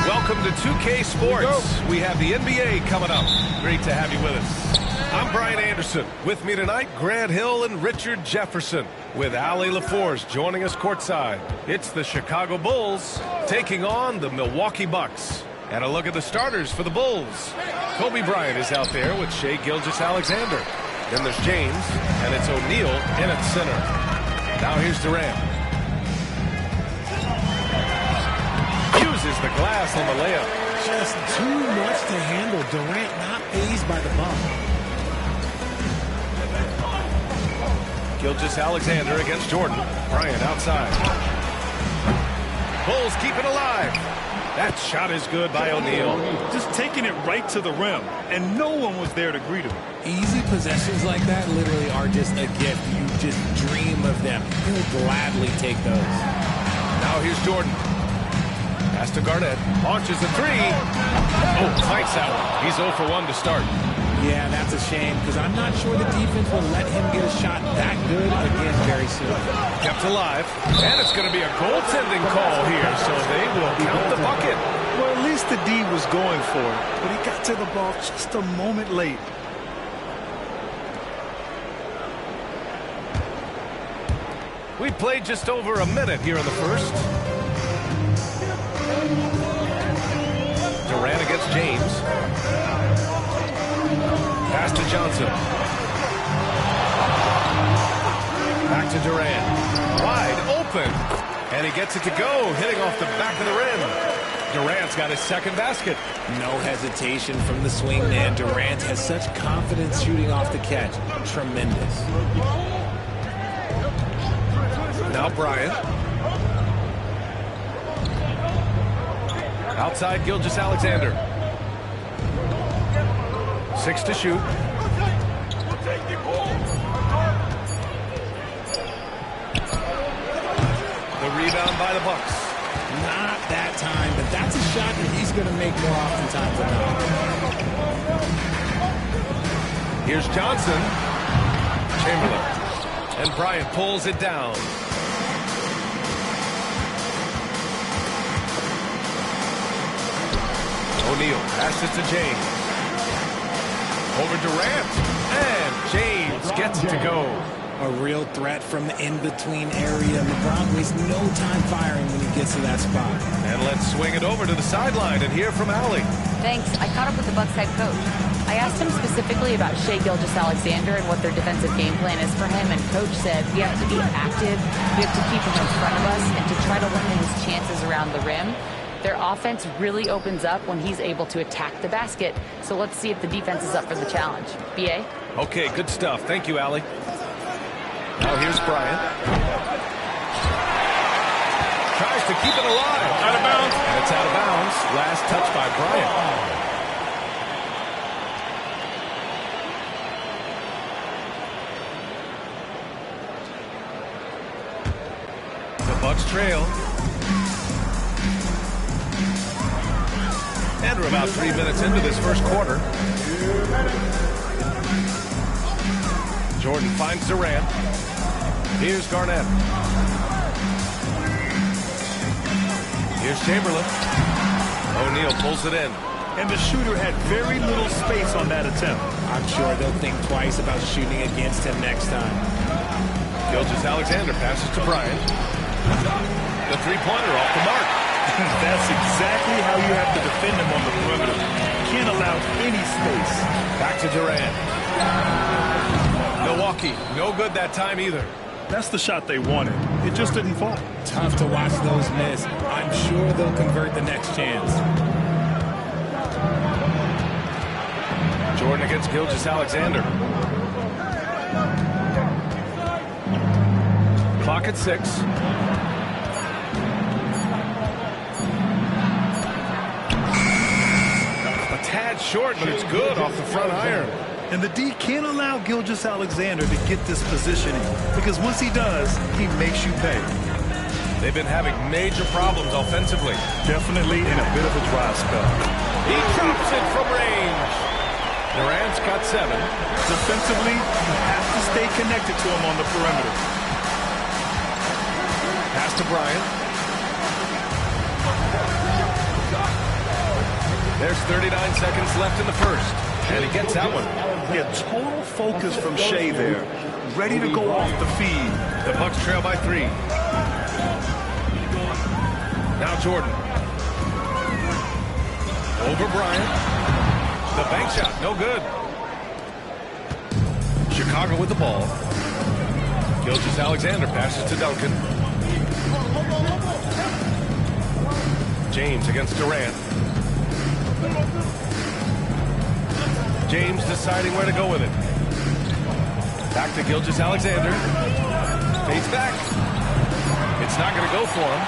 Welcome to 2K Sports. We have the NBA coming up. Great to have you with us. I'm Brian Anderson. With me tonight, Grant Hill and Richard Jefferson, with Allie LaForce joining us courtside. It's the Chicago Bulls taking on the Milwaukee Bucks. And a look at the starters for the Bulls. Kobe Bryant is out there with Shai Gilgeous-Alexander. Then there's James, and it's O'Neal in at center. Now here's Durant. Uses the glass on the layup. Just too much to handle. Durant not fazed by the bump. Gilgeous-Alexander against Jordan. Bryant outside. Bulls keep it alive. That shot is good by O'Neal. Just taking it right to the rim, and no one was there to greet him. Easy possessions like that literally are just a gift. You just dream of them. You'll gladly take those. Now here's Jordan. Pass to Garnett. Launches the three. Oh, fights out. He's 0 for 1 to start. Yeah, that's a shame, because I'm not sure the defense will let him get a shot that good again very soon. Kept alive. And it's going to be a goaltending call here, so they will count the bucket. Well, at least the D was going for it, but he got to the ball just a moment late. We played just over a minute here in the first. Durant against James. Pass to Johnson. to Durant. Wide open. And he gets it to go, hitting off the back of the rim. Durant's got his second basket. No hesitation from the swing man. Durant has such confidence shooting off the catch. Tremendous. Now Bryant. Outside Gilgeous-Alexander. 6 to shoot. The rebound by the Bucks. Not that time, but that's a shot that he's going to make more oftentimes than not. Here's Johnson. Chamberlain. And Bryant pulls it down. O'Neal passes to James. Over Durant. And James gets it to go. A real threat from the in-between area. LeBron wastes no time firing when he gets to that spot. And let's swing it over to the sideline and hear from Allie. Thanks. I caught up with the Bucks head coach. I asked him specifically about Shai Gilgeous-Alexander and what their defensive game plan is for him, and coach said we have to be active, we have to keep him in front of us, and to try to limit his chances around the rim. Their offense really opens up when he's able to attack the basket, so let's see if the defense is up for the challenge. B.A.? Okay, good stuff. Thank you, Allie. Now here's Bryant. Tries to keep it alive. Out of bounds. And it's out of bounds. Last touch by Bryant. The Bucks trail. And we're about 3 minutes into this first quarter. Jordan finds Durant. Here's Garnett. Here's Chamberlain. O'Neal pulls it in. And the shooter had very little space on that attempt. I'm sure they'll think twice about shooting against him next time. Gilgeous-Alexander passes to Bryant. The three-pointer off the mark. That's exactly how you have to defend him on the perimeter. Can't allow any space. Back to Durant. Milwaukee, no good that time either. That's the shot they wanted. It just didn't fall. Tough to watch those miss. I'm sure they'll convert the next chance. Jordan against Gilgeous-Alexander. Clock at 6. A tad short, but it's good off the front iron. And the D can't allow Gilgeous-Alexander to get this positioning, because once he does, he makes you pay. They've been having major problems offensively. Definitely in a bit of a dry spell. He drops it from range. Durant's got 7. Defensively, you have to stay connected to him on the perimeter. Pass to Bryant. There's 39 seconds left in the first. And he gets that one. Yeah, total focus from Shai there. Ready to go off the feed. The Bucks trail by 3. Now Jordan. Over Bryant. The bank shot, no good. Chicago with the ball. Gilgeous-Alexander passes to Duncan. James against Durant. James deciding where to go with it. Back to Gilgeous-Alexander. Fades back. It's not going to go for him.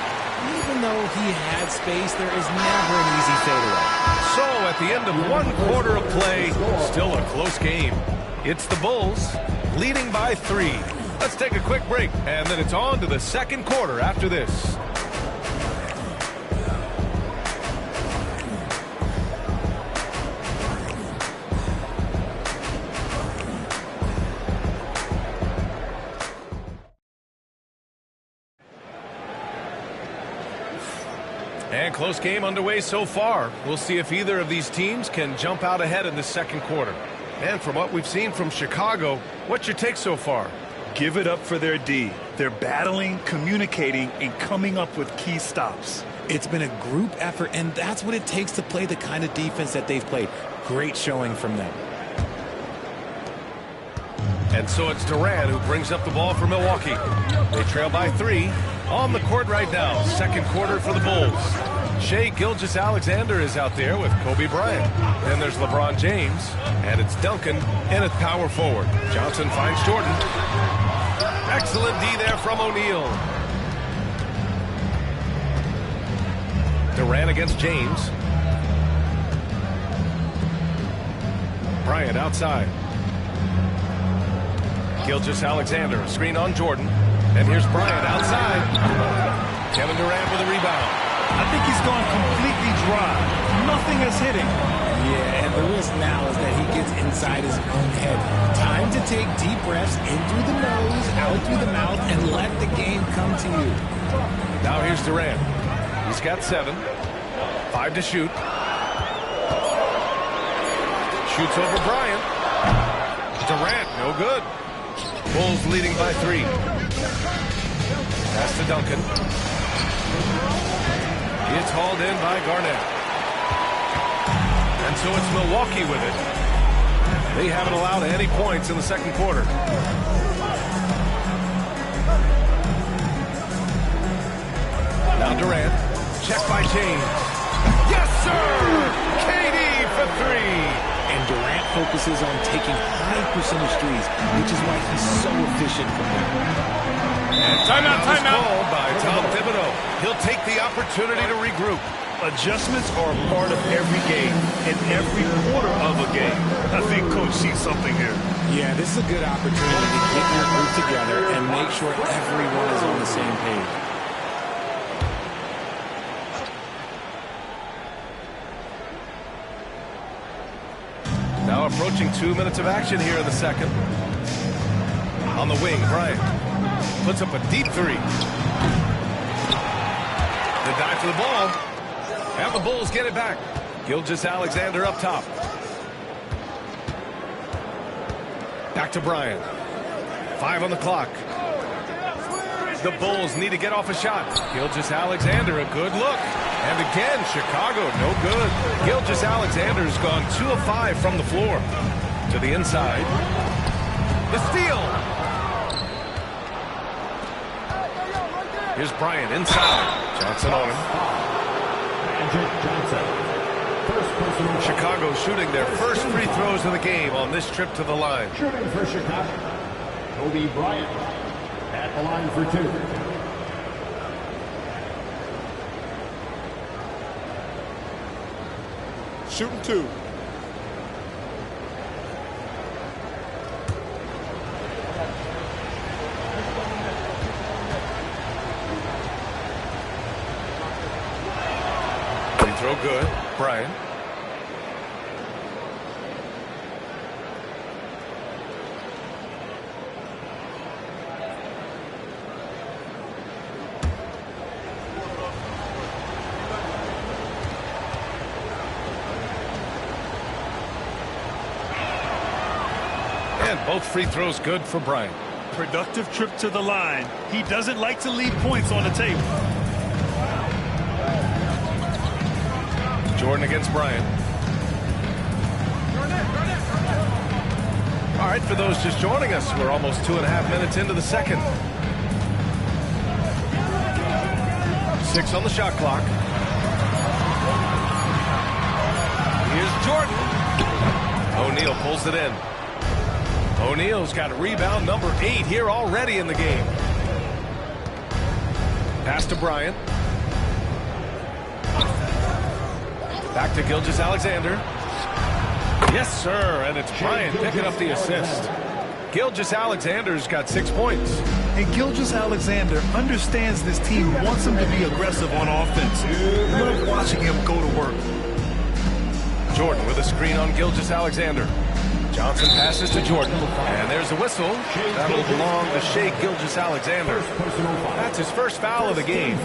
Even though he had space, there is never an easy fadeaway. So at the end of 1 quarter of play, still a close game. It's the Bulls leading by 3. Let's take a quick break, and then it's on to the second quarter after this. And close game underway so far. We'll see if either of these teams can jump out ahead in the second quarter. And from what we've seen from Chicago, what's your take so far? Give it up for their D. They're battling, communicating, and coming up with key stops. It's been a group effort, and that's what it takes to play the kind of defense that they've played. Great showing from them. And so it's Durant who brings up the ball for Milwaukee. They trail by 3 on the court right now. Second quarter for the Bulls. Shai Gilgeous-Alexander is out there with Kobe Bryant. Then there's LeBron James, and it's Duncan in at power forward. Johnson finds Jordan. Excellent D there from O'Neal. Durant against James. Bryant outside. Gilgeous-Alexander, screen on Jordan. And here's Bryant outside. Kevin Durant with a rebound. I think he's gone completely dry. Nothing is hitting. Yeah, and the risk now is that he gets inside his own head. Time to take deep breaths in through the nose, out through the mouth, and let the game come to you. Now here's Durant. He's got 7. 5 to shoot. Shoots over Bryant. Durant, no good. Bulls leading by 3. Pass to Duncan. It's hauled in by Garnett. And so it's Milwaukee with it. They haven't allowed any points in the second quarter. Now Durant. Check by James. Yes, sir! KD for 3. And Durant focuses on taking high percentage threes, which is why he's so efficient from there. And timeout called by Tom Thibodeau. He'll take the opportunity to regroup. Adjustments are a part of every game and every quarter of a game. I think Coach sees something here. Yeah, this is a good opportunity to get your group together and make sure everyone is on the same page. Now approaching 2 minutes of action here in the second. On the wing, Bryant puts up a deep 3. The dive for the ball. And the Bulls get it back. Gilgeous-Alexander up top. Back to Bryant. 5 on the clock. The Bulls need to get off a shot. Gilgeous-Alexander, a good look. And again, Chicago, no good. Gilgeous-Alexander's gone 2 of 5 from the floor. To the inside. The steal. Here's Bryant inside. Johnson on him. Chicago shooting their first free throws of the game on this trip to the line. Shooting for Chicago, Kobe Bryant at the line for 2. Shooting 2. Free throw good. Bryant. And both free throws good for Bryant. Productive trip to the line. He doesn't like to leave points on the table. Jordan against Bryant. All right, for those just joining us, we're almost 2.5 minutes into the second. 6 on the shot clock. Here's Jordan. O'Neal pulls it in. O'Neal's got rebound number 8 here already in the game. Pass to Bryant. Back to Gilgeous-Alexander. Yes, sir, and it's Bryant picking up the assist. Gilgeous-Alexander's got 6 points. And Gilgeous-Alexander understands this team wants him to be aggressive on offense. Love watching him go to work. Jordan with a screen on Gilgeous-Alexander. Johnson passes to Jordan, and there's a whistle. That'll belong to Shai Gilgeous-Alexander. That's his first foul of the game.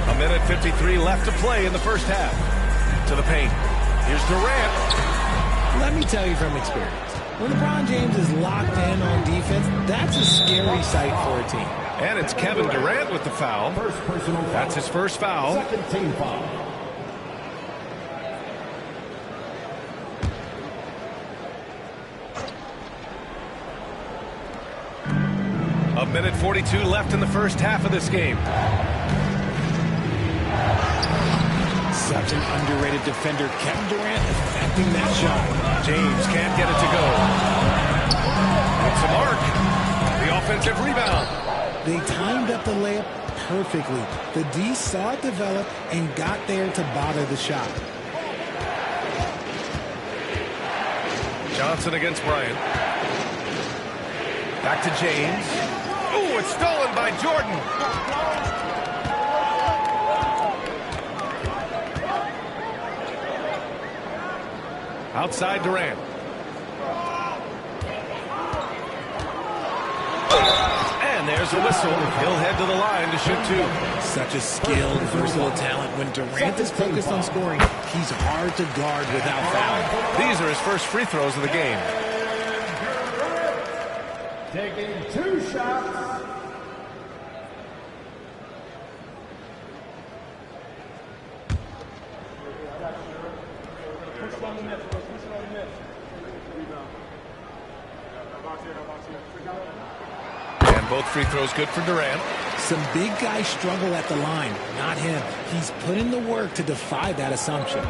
A minute 53 left to play in the first half. To the paint. Here's Durant. Let me tell you from experience, when LeBron James is locked in on defense, that's a scary sight for a team. And it's Kevin Durant with the foul. That's his first foul. Second team foul. minute 42 left in the first half of this game. Such an underrated defender. Kevin Durant affecting that shot. James can't get it to go. It's a mark. The offensive rebound. They timed up the layup perfectly. The D saw it develop and got there to bother the shot. Johnson against Bryant. Back to James. Ooh, it's stolen by Jordan. Outside Durant. And there's a whistle. He'll head to the line to shoot two. Such a skilled, versatile talent. When Durant is focused on scoring, he's hard to guard without fouling. These are his first free throws of the game. Taking 2 shots. And both free throws good for Durant. Some big guys struggle at the line, not him. He's put in the work to defy that assumption.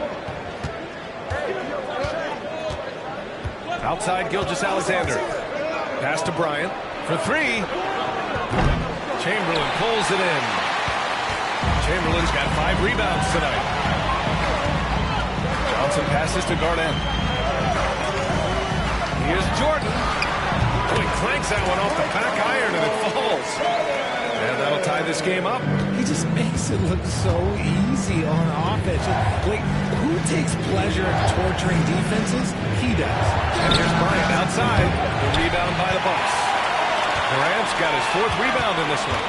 Outside Gilgeous-Alexander. Pass to Bryant for 3. Chamberlain pulls it in. Chamberlain's got 5 rebounds tonight. Johnson passes to Garnett. Here's Jordan. Oh, he clanks that one off the back iron and it falls. And that'll tie this game up. He just makes it look so easy on offense. Like, who takes pleasure in torturing defenses? He does. And here's Bryant outside. The rebound by the Bucks. Durant's got his 4th rebound in this one.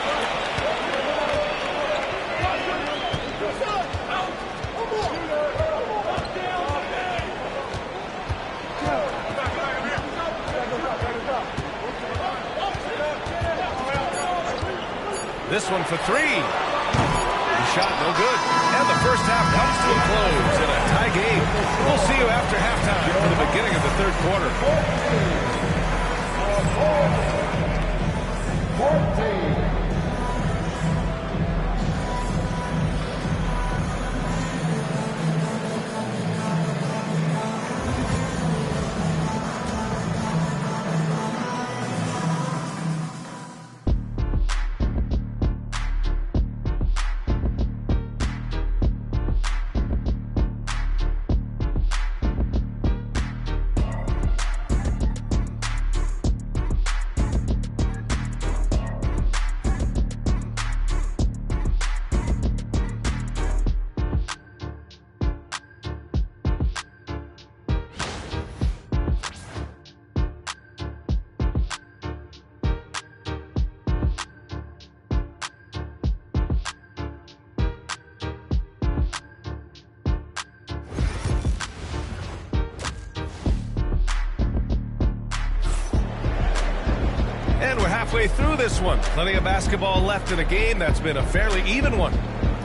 This one for 3. The shot no good. And the first half comes to a close in a tie game. We'll see you after halftime for the beginning of the 3rd quarter. 14. And we're halfway through this one. Plenty of basketball left in a game that's been a fairly even one.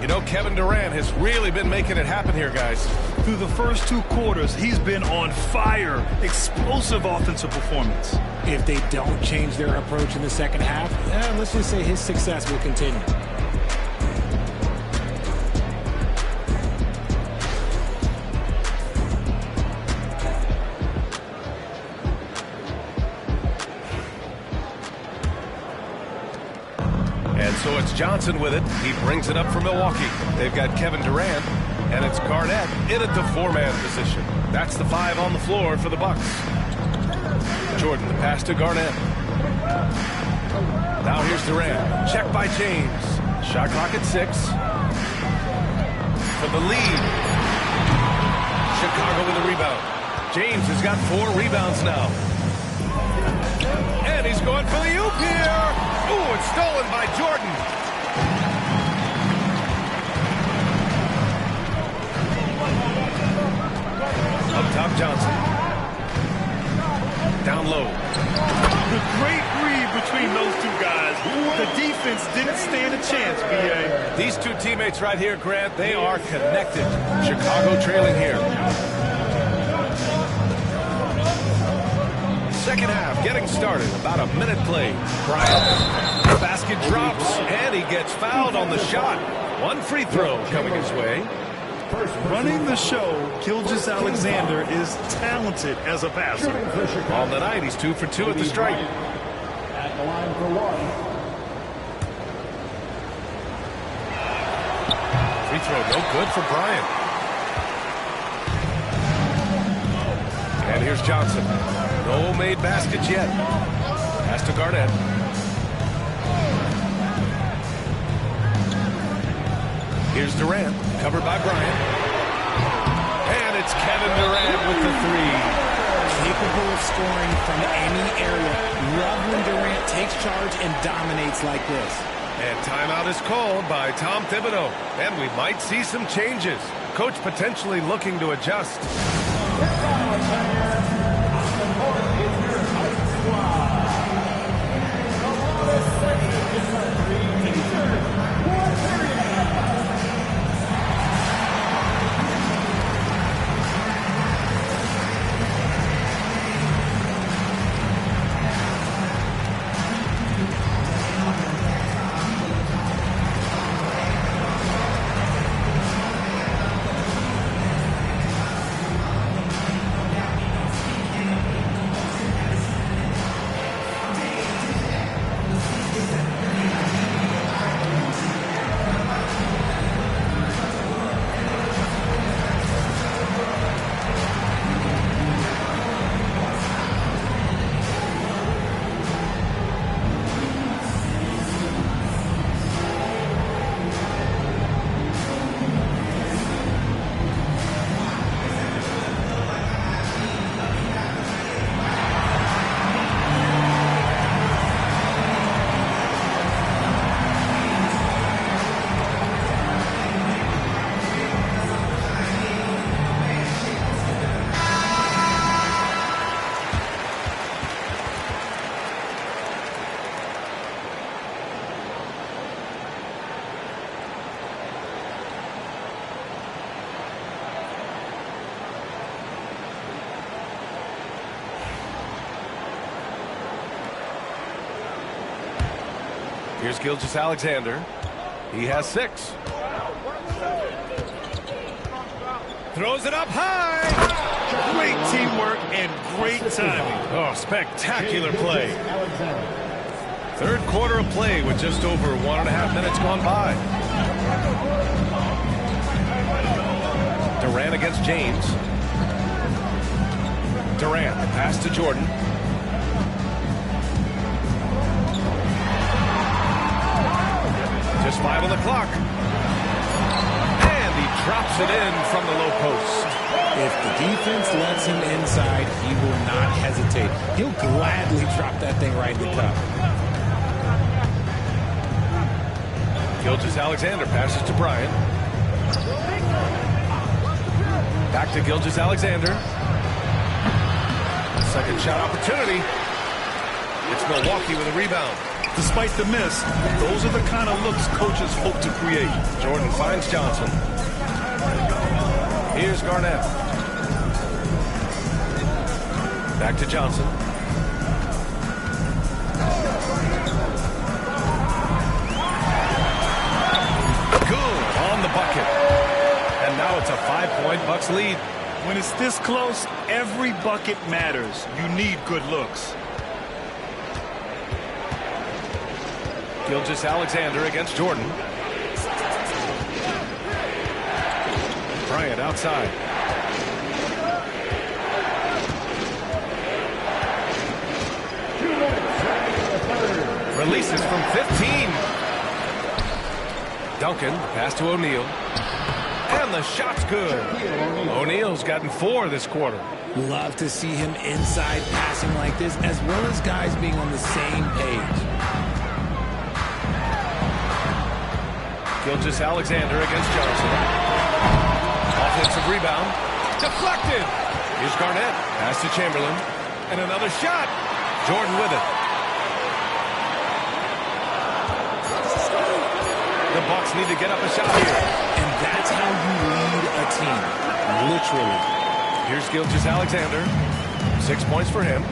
You know, Kevin Durant has really been making it happen here, guys. Through the first 2 quarters, he's been on fire. Explosive offensive performance. If they don't change their approach in the second half, let's just say his success will continue. And so it's Johnson with it. He brings it up for Milwaukee. They've got Kevin Durant, and it's Garnett in at the 4-man position. That's the 5 on the floor for the Bucks. Jordan, the pass to Garnett. Now here's Durant. Check by James. Shot clock at 6. For the lead. Chicago with a rebound. James has got 4 rebounds now. And he's going for the oop here. Ooh, it's stolen by Jordan. Up top, Johnson. Down low. The great read between those 2 guys. The defense didn't stand a chance, B.A. These 2 teammates right here, Grant, they are connected. Chicago trailing here. second half getting started. About a minute played. Bryant. The basket drops, and he gets fouled on the shot. One free throw coming his way. Running the show, Gilgeous-Alexander is talented as a passer. On the night, he's 2 for 2 at the stripe. At the line for one. Free throw no good for Bryant. And here's Johnson. No made baskets yet. Pass to Garnett. Here's Durant, covered by Bryant. And it's Kevin Durant with the three. Capable of scoring from any area. Love when Durant takes charge and dominates like this. And timeout is called by Tom Thibodeau. And we might see some changes. Coach potentially looking to adjust. Here's Gilgeous-Alexander. He has 6. Throws it up high. Great teamwork and great timing. Oh, spectacular play. Third quarter of play with just over 1.5 minutes gone by. Durant against James. Durant, pass to Jordan. Just 5 on the clock. And he drops it in from the low post. If the defense lets him inside, he will not hesitate. He'll gladly drop that thing right in the cup. Gilgeous-Alexander passes to Bryant. Back to Gilgeous-Alexander. Second shot opportunity. It's Milwaukee with a rebound. Despite the miss, those are the kind of looks coaches hope to create. Jordan finds Johnson. Here's Garnett. Back to Johnson. Good on the bucket. And now it's a 5-point Bucks lead. When it's this close, every bucket matters. You need good looks. Gilgeous-Alexander against Jordan. Bryant outside. Releases from 15. Duncan, pass to O'Neal. And the shot's good. O'Neal's gotten 4 this quarter. Love to see him inside passing like this, as well as guys being on the same page. Gilgeous-Alexander against Johnson. Offensive rebound. Deflected. Here's Garnett. Pass to Chamberlain. And another shot. Jordan with it. The Bucks need to get up a shot here. And that's how you lead a team. Literally. Here's Gilgeous-Alexander. 6 points for him.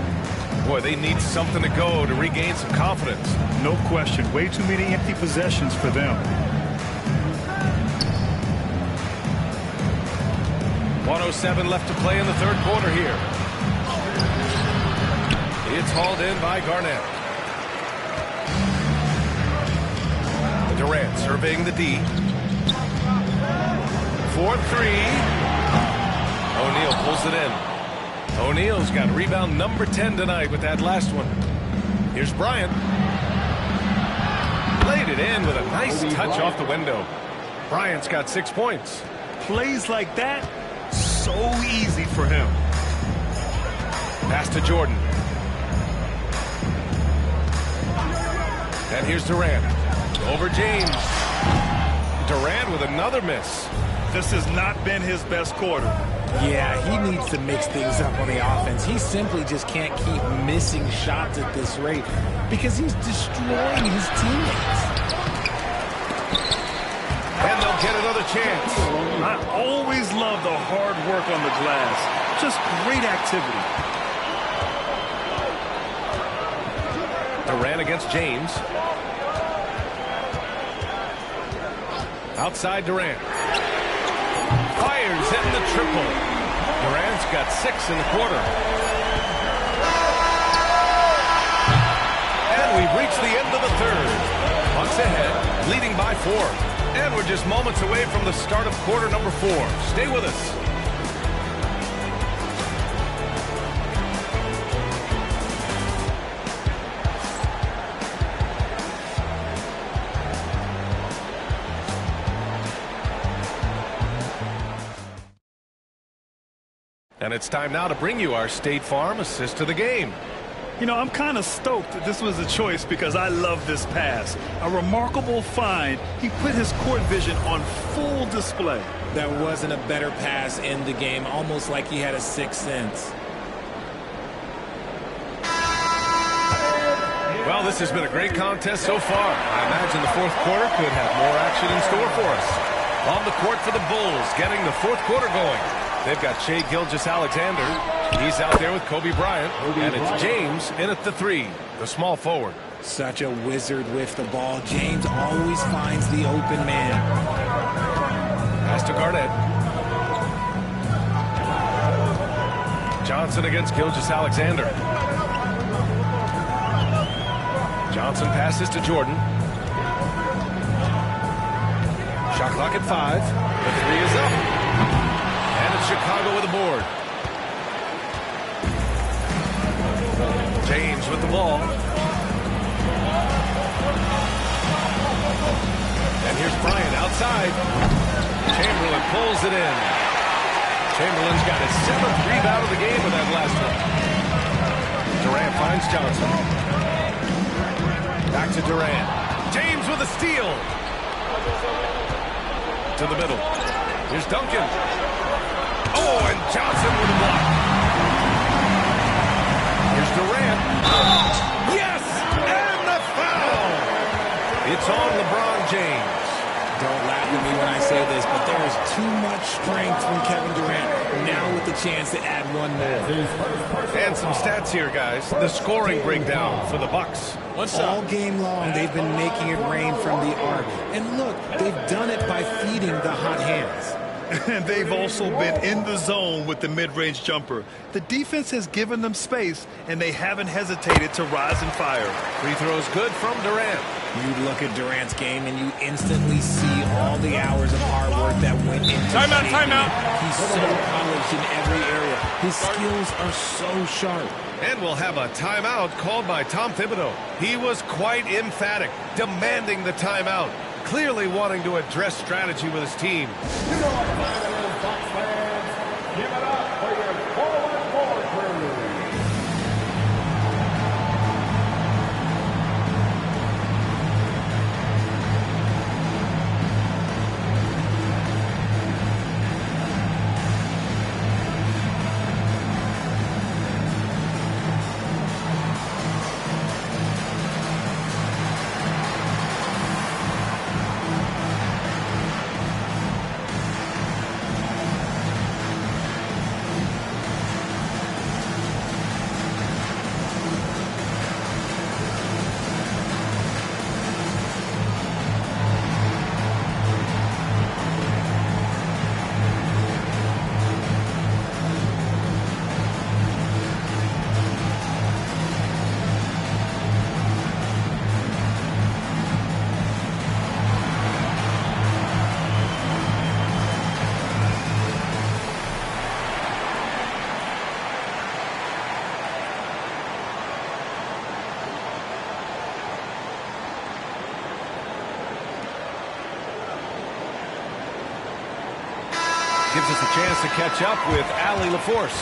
Boy, they need something to go to regain some confidence. No question. Way too many empty possessions for them. 1:07 left to play in the third quarter here. It's hauled in by Garnett. Durant surveying the D. 4-3. O'Neal pulls it in. O'Neal's got rebound number 10 tonight with that last one. Here's Bryant. Laid it in with a nice touch off the window. Bryant's got 6 points. Plays like that, so easy for him. Pass to Jordan. And here's Durant. Over James. Durant with another miss. This has not been his best quarter. Yeah, he needs to mix things up on the offense. He simply just can't keep missing shots at this rate because he's destroying his teammates. And they'll get another chance. I always love the hard work on the glass. Just great activity. Durant against James. Outside Durant. Fires hitting the triple. Durant's got 6 in the quarter. And we've reached the end of the third. Bucks ahead, leading by 4. And we're just moments away from the start of quarter number 4. Stay with us. And it's time now to bring you our State Farm assist to the game. You know, I'm kind of stoked that this was a choice because I love this pass. A remarkable find. He put his court vision on full display. That wasn't a better pass in the game, almost like he had a sixth sense. Well, this has been a great contest so far. I imagine the fourth quarter could have more action in store for us. On the court for the Bulls, getting the fourth quarter going. They've got Shai Gilgeous-Alexander. He's out there with Kobe Bryant. And it's James in at the 3, the small forward. Such a wizard with the ball. James always finds the open man. Pass to Garnett. Johnson against Gilgeous-Alexander. Johnson passes to Jordan. Shot clock at 5. The 3 is up. And it's Chicago with a board. James with the ball. And here's Bryant outside. Chamberlain pulls it in. Chamberlain's got his 7th rebound of the game with that last one. Durant finds Johnson. Back to Durant. James with a steal. To the middle. Here's Duncan. Oh, and Johnson with a block. Here's Durant. Yes! And the foul! It's on LeBron James. Don't laugh at me when I say this, but there is too much strength from Kevin Durant. Now with the chance to add one more. And some stats here, guys. The scoring breakdown for the Bucks. All game long, they've been making it rain from the arc. And look, they've done it by feeding the hot hands. And they've also been in the zone with the mid-range jumper. The defense has given them space, and they haven't hesitated to rise and fire. Free throws good from Durant. You look at Durant's game, and you instantly see all the hours of hard work that went into Timeout, shaping timeout. it. He's so polished in every area. His skills are so sharp. And we'll have a timeout called by Tom Thibodeau. He was quite emphatic, demanding the timeout, clearly wanting to address strategy with his team. You know what time it is, Bucks fans. Give it up for your forward crew. gives us a chance to catch up with Allie LaForce.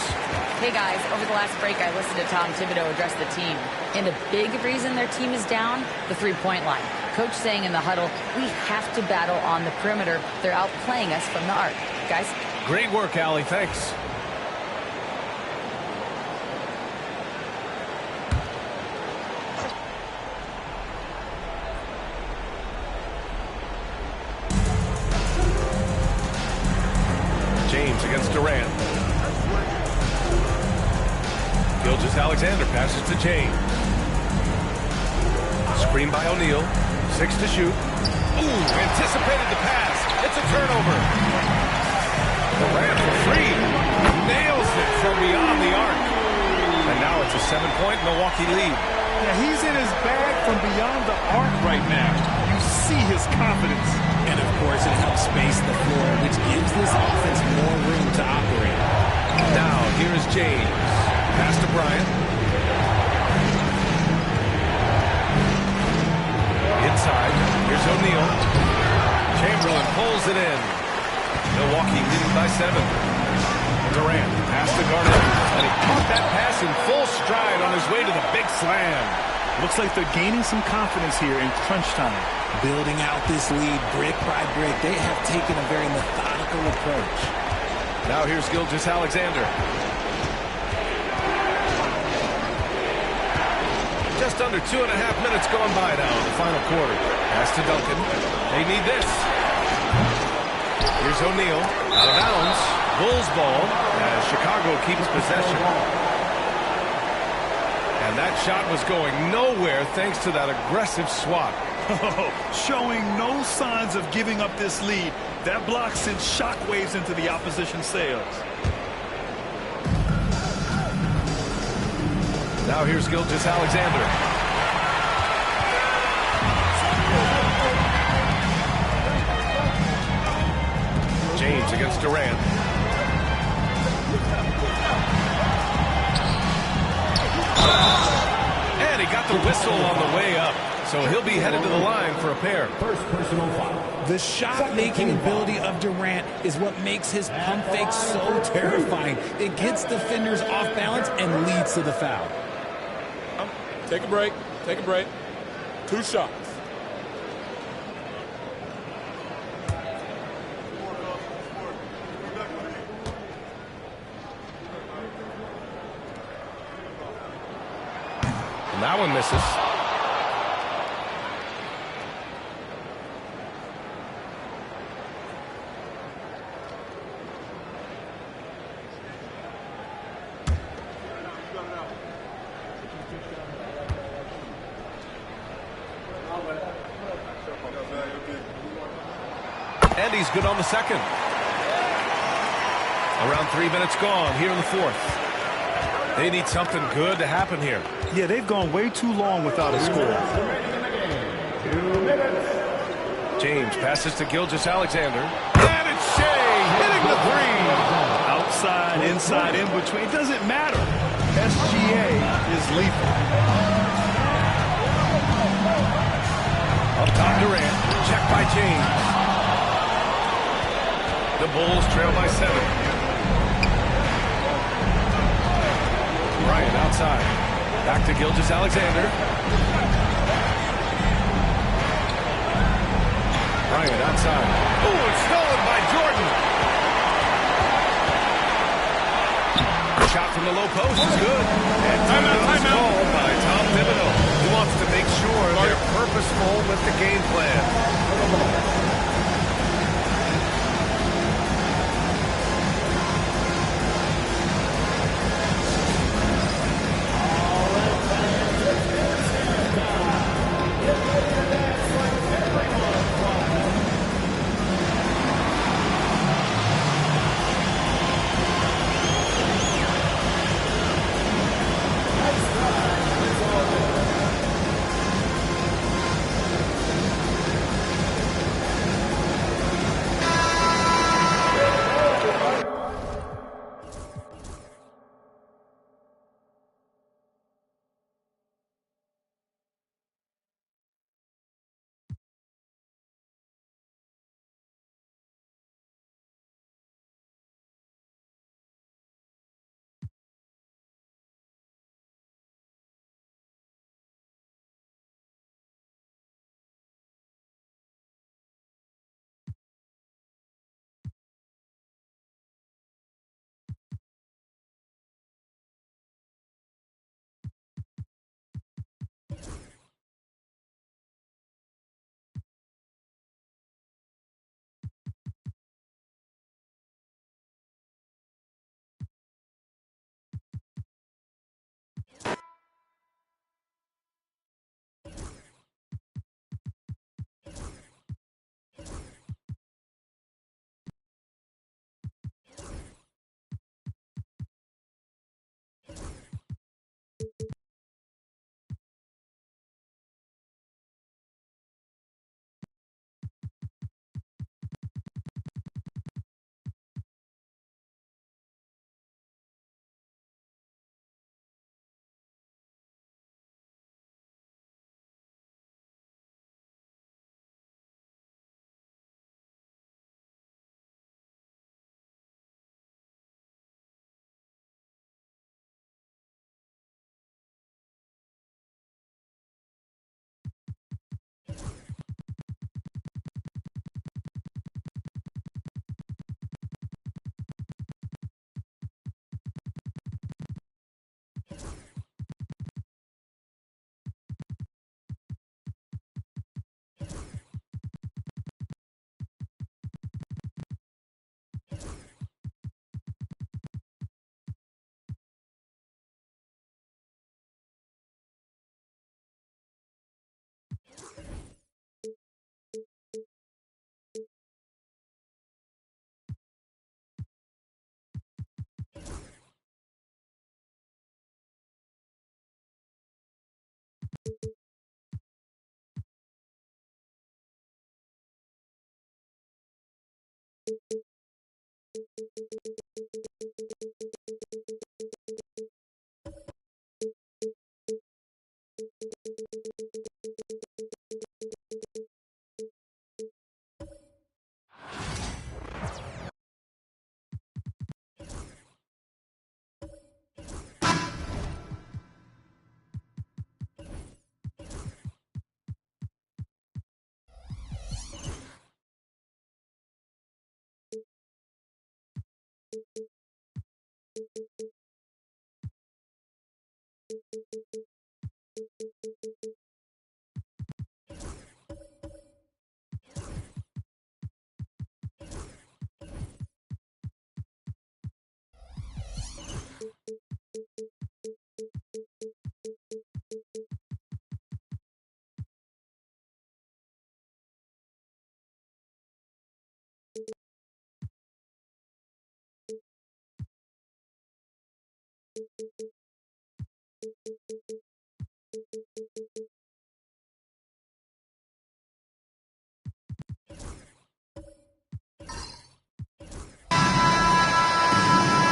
Hey guys, over the last break I listened to Tom Thibodeau address the team. And a big reason their team is down, the three-point line. Coach saying in the huddle, we have to battle on the perimeter. They're outplaying us from the arc. Guys? Great work, Allie. Thanks. James against Durant. Gilgeous-Alexander passes to James. Screen by O'Neal. 6 to shoot. Ooh, anticipated the pass. It's a turnover. Durant for free. Nails it from beyond the arc. And now it's a 7-point Milwaukee lead. Yeah, he's in his bag from beyond the arc right now. You see his confidence. And, of course, it helps space the floor, which gives this offense more room to operate. Now, here is James. Pass to Bryant. Inside. Here's O'Neal. Chamberlain pulls it in. Milwaukee leading by 7. Durant. Pass to Garnett. And he caught that pass in full stride on his way to the big slam. Looks like they're gaining some confidence here in crunch time. Building out this lead brick by brick, they have taken a very methodical approach. Now here's Gilgeous-Alexander. Just under 2.5 minutes gone by now in the final quarter. Pass to Duncan. They need this. Here's O'Neal. Out of bounds. Bulls ball as Chicago keeps possession. And that shot was going nowhere thanks to that aggressive swat. Showing no signs of giving up this lead. That block sent shockwaves into the opposition sails. Now here's Gilgeous-Alexander. James against Durant. And he got the whistle on the way up. So he'll be headed to the line for a pair. First personal foul. The shot-making ability of Durant is what makes his pump fake so terrifying. It gets defenders off balance and leads to the foul. Take a break. Take a break. 2 shots. And that one misses. And he's good on the second. Around 3 minutes gone here in the fourth. They need something good to happen here. Yeah, they've gone way too long without a score. James passes to Gilgeous-Alexander. And it's Shea hitting the three. Outside, inside, in between. It doesn't matter. SGA is lethal. Up top Durant. Check by James. The Bulls trail by 7. Bryant outside. Back to Gilgeous-Alexander. Bryant outside. Oh, it's stolen by Jordan. Shot from the low post is good. And timeout is called by Tom Thibodeau. He wants to make sure they're purposeful with the game plan.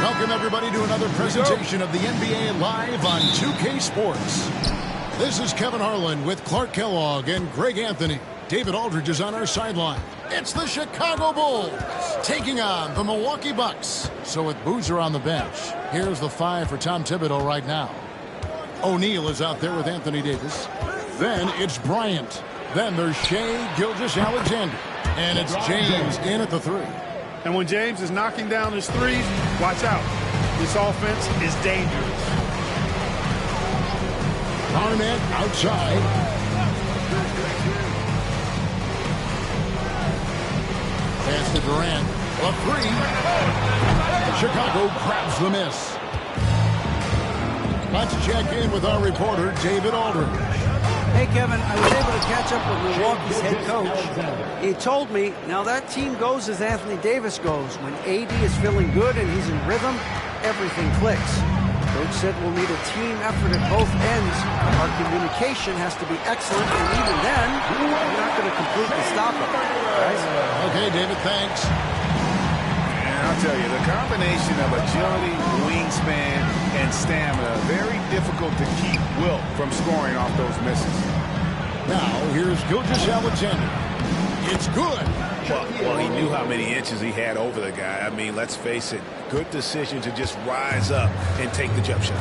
Welcome, everybody, to another presentation of the NBA Live on 2K Sports. This is Kevin Harlan with Clark Kellogg and Greg Anthony. David Aldridge is on our sideline. It's the Chicago Bulls taking on the Milwaukee Bucks. So with Boozer on the bench, here's the 5 for Tom Thibodeau right now. O'Neal is out there with Anthony Davis. Then it's Bryant. Then there's Shai Gilgeous-Alexander. And it's James in at the 3. And when James is knocking down his threes, watch out. This offense is dangerous. Garnett outside. Pass to Durant. A 3. Chicago grabs the miss. Let's check in with our reporter, David Aldridge. Hey, Kevin, I was able to catch up with Milwaukee's head coach. He told me, now that team goes as Anthony Davis goes. When AD is feeling good and he's in rhythm, everything clicks. Coach said we'll need a team effort at both ends. Our communication has to be excellent, and even then, we're not going to completely stop it. Guys? Okay, David, thanks. And I'll tell you, the combination of agility, wingspan, and stamina, very difficult to keep Wilt from scoring off those misses. Now, here's Gilgeous-Alexander. It's good. Well, he knew how many inches he had over the guy. I mean, let's face it, good decision to just rise up and take the jump shot.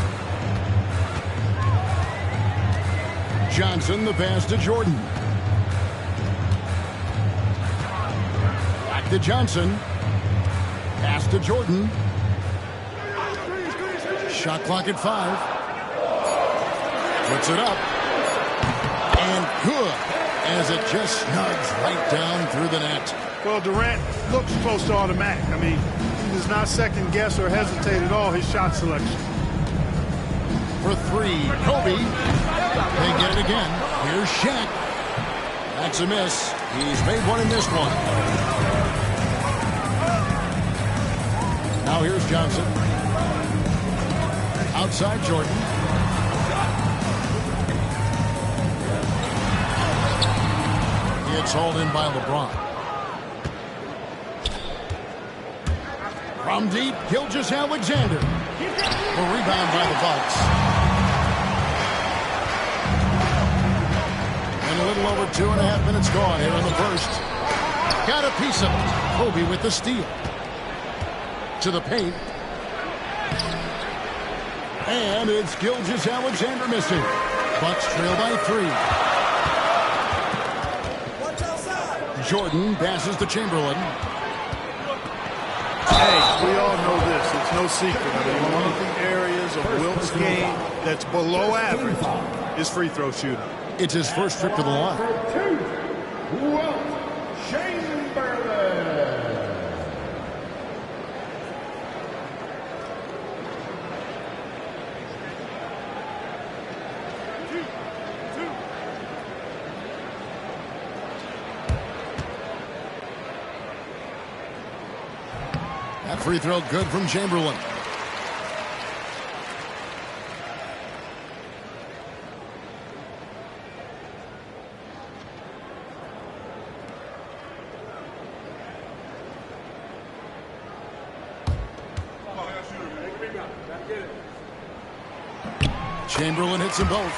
Johnson, the pass to Jordan. Back to Johnson. Pass to Jordan. Shot clock at 5. Puts it up. And good, as it just snugs right down through the net. Well, Durant looks close to automatic. I mean, he does not second guess or hesitate at all his shot selection. For 3, Kobe. They get it again. Here's Shaq. That's a miss. He's made one in this one. Now here's Johnson. Outside Jordan. It's hauled in by LeBron. From deep, Gilgeous-Alexander. A rebound by the Bucks. And a little over 2.5 minutes gone here in the first. Got a piece of it. Kobe with the steal. To the paint. And it's Gilgeous-Alexander missing. Bucks trail by 3. Jordan passes to Chamberlain. Hey, we all know this. It's no secret. I mean, one of the areas of Wilt's game that's below average is free throw shooting. It's his first trip to the line. Wilt Chamberlain. That free throw good from Chamberlain. Chamberlain hits them both.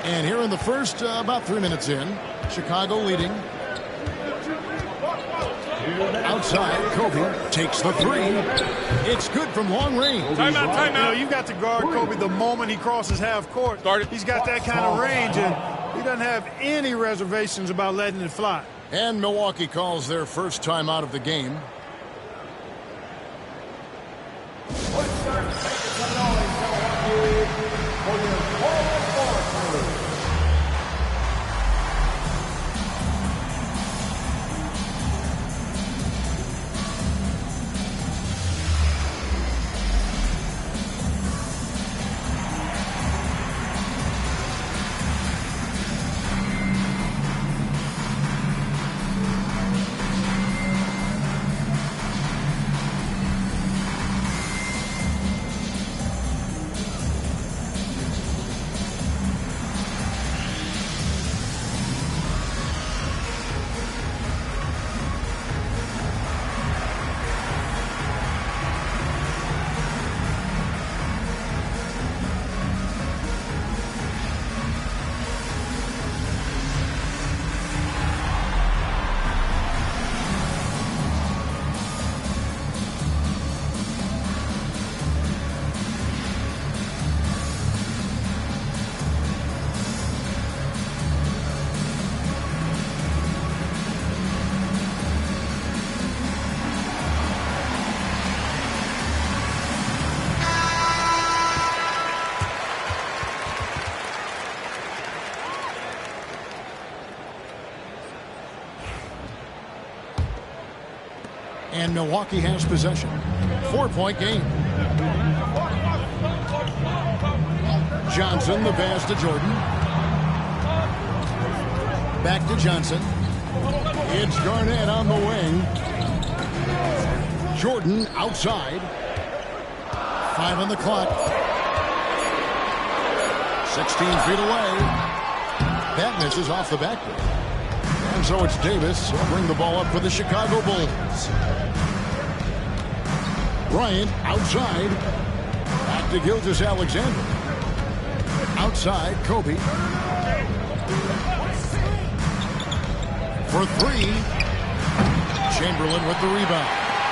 And here in the first, about 3 minutes in, Chicago leading. Outside, Kobe takes the 3. It's good from long range. Timeout, timeout. You know, you've got to guard Kobe the moment he crosses half court. He's got that kind of range, and he doesn't have any reservations about letting it fly. And Milwaukee calls their first time out of the game. And Milwaukee has possession. 4-point game. Johnson, the pass to Jordan. Back to Johnson. It's Garnett on the wing. Jordan outside. 5 on the clock. 16 feet away. That misses off the backboard. And so it's Davis who'll bring the ball up for the Chicago Bulls. Bryant outside. Back to Gilgeous-Alexander. Outside, Kobe. For 3. Chamberlain with the rebound.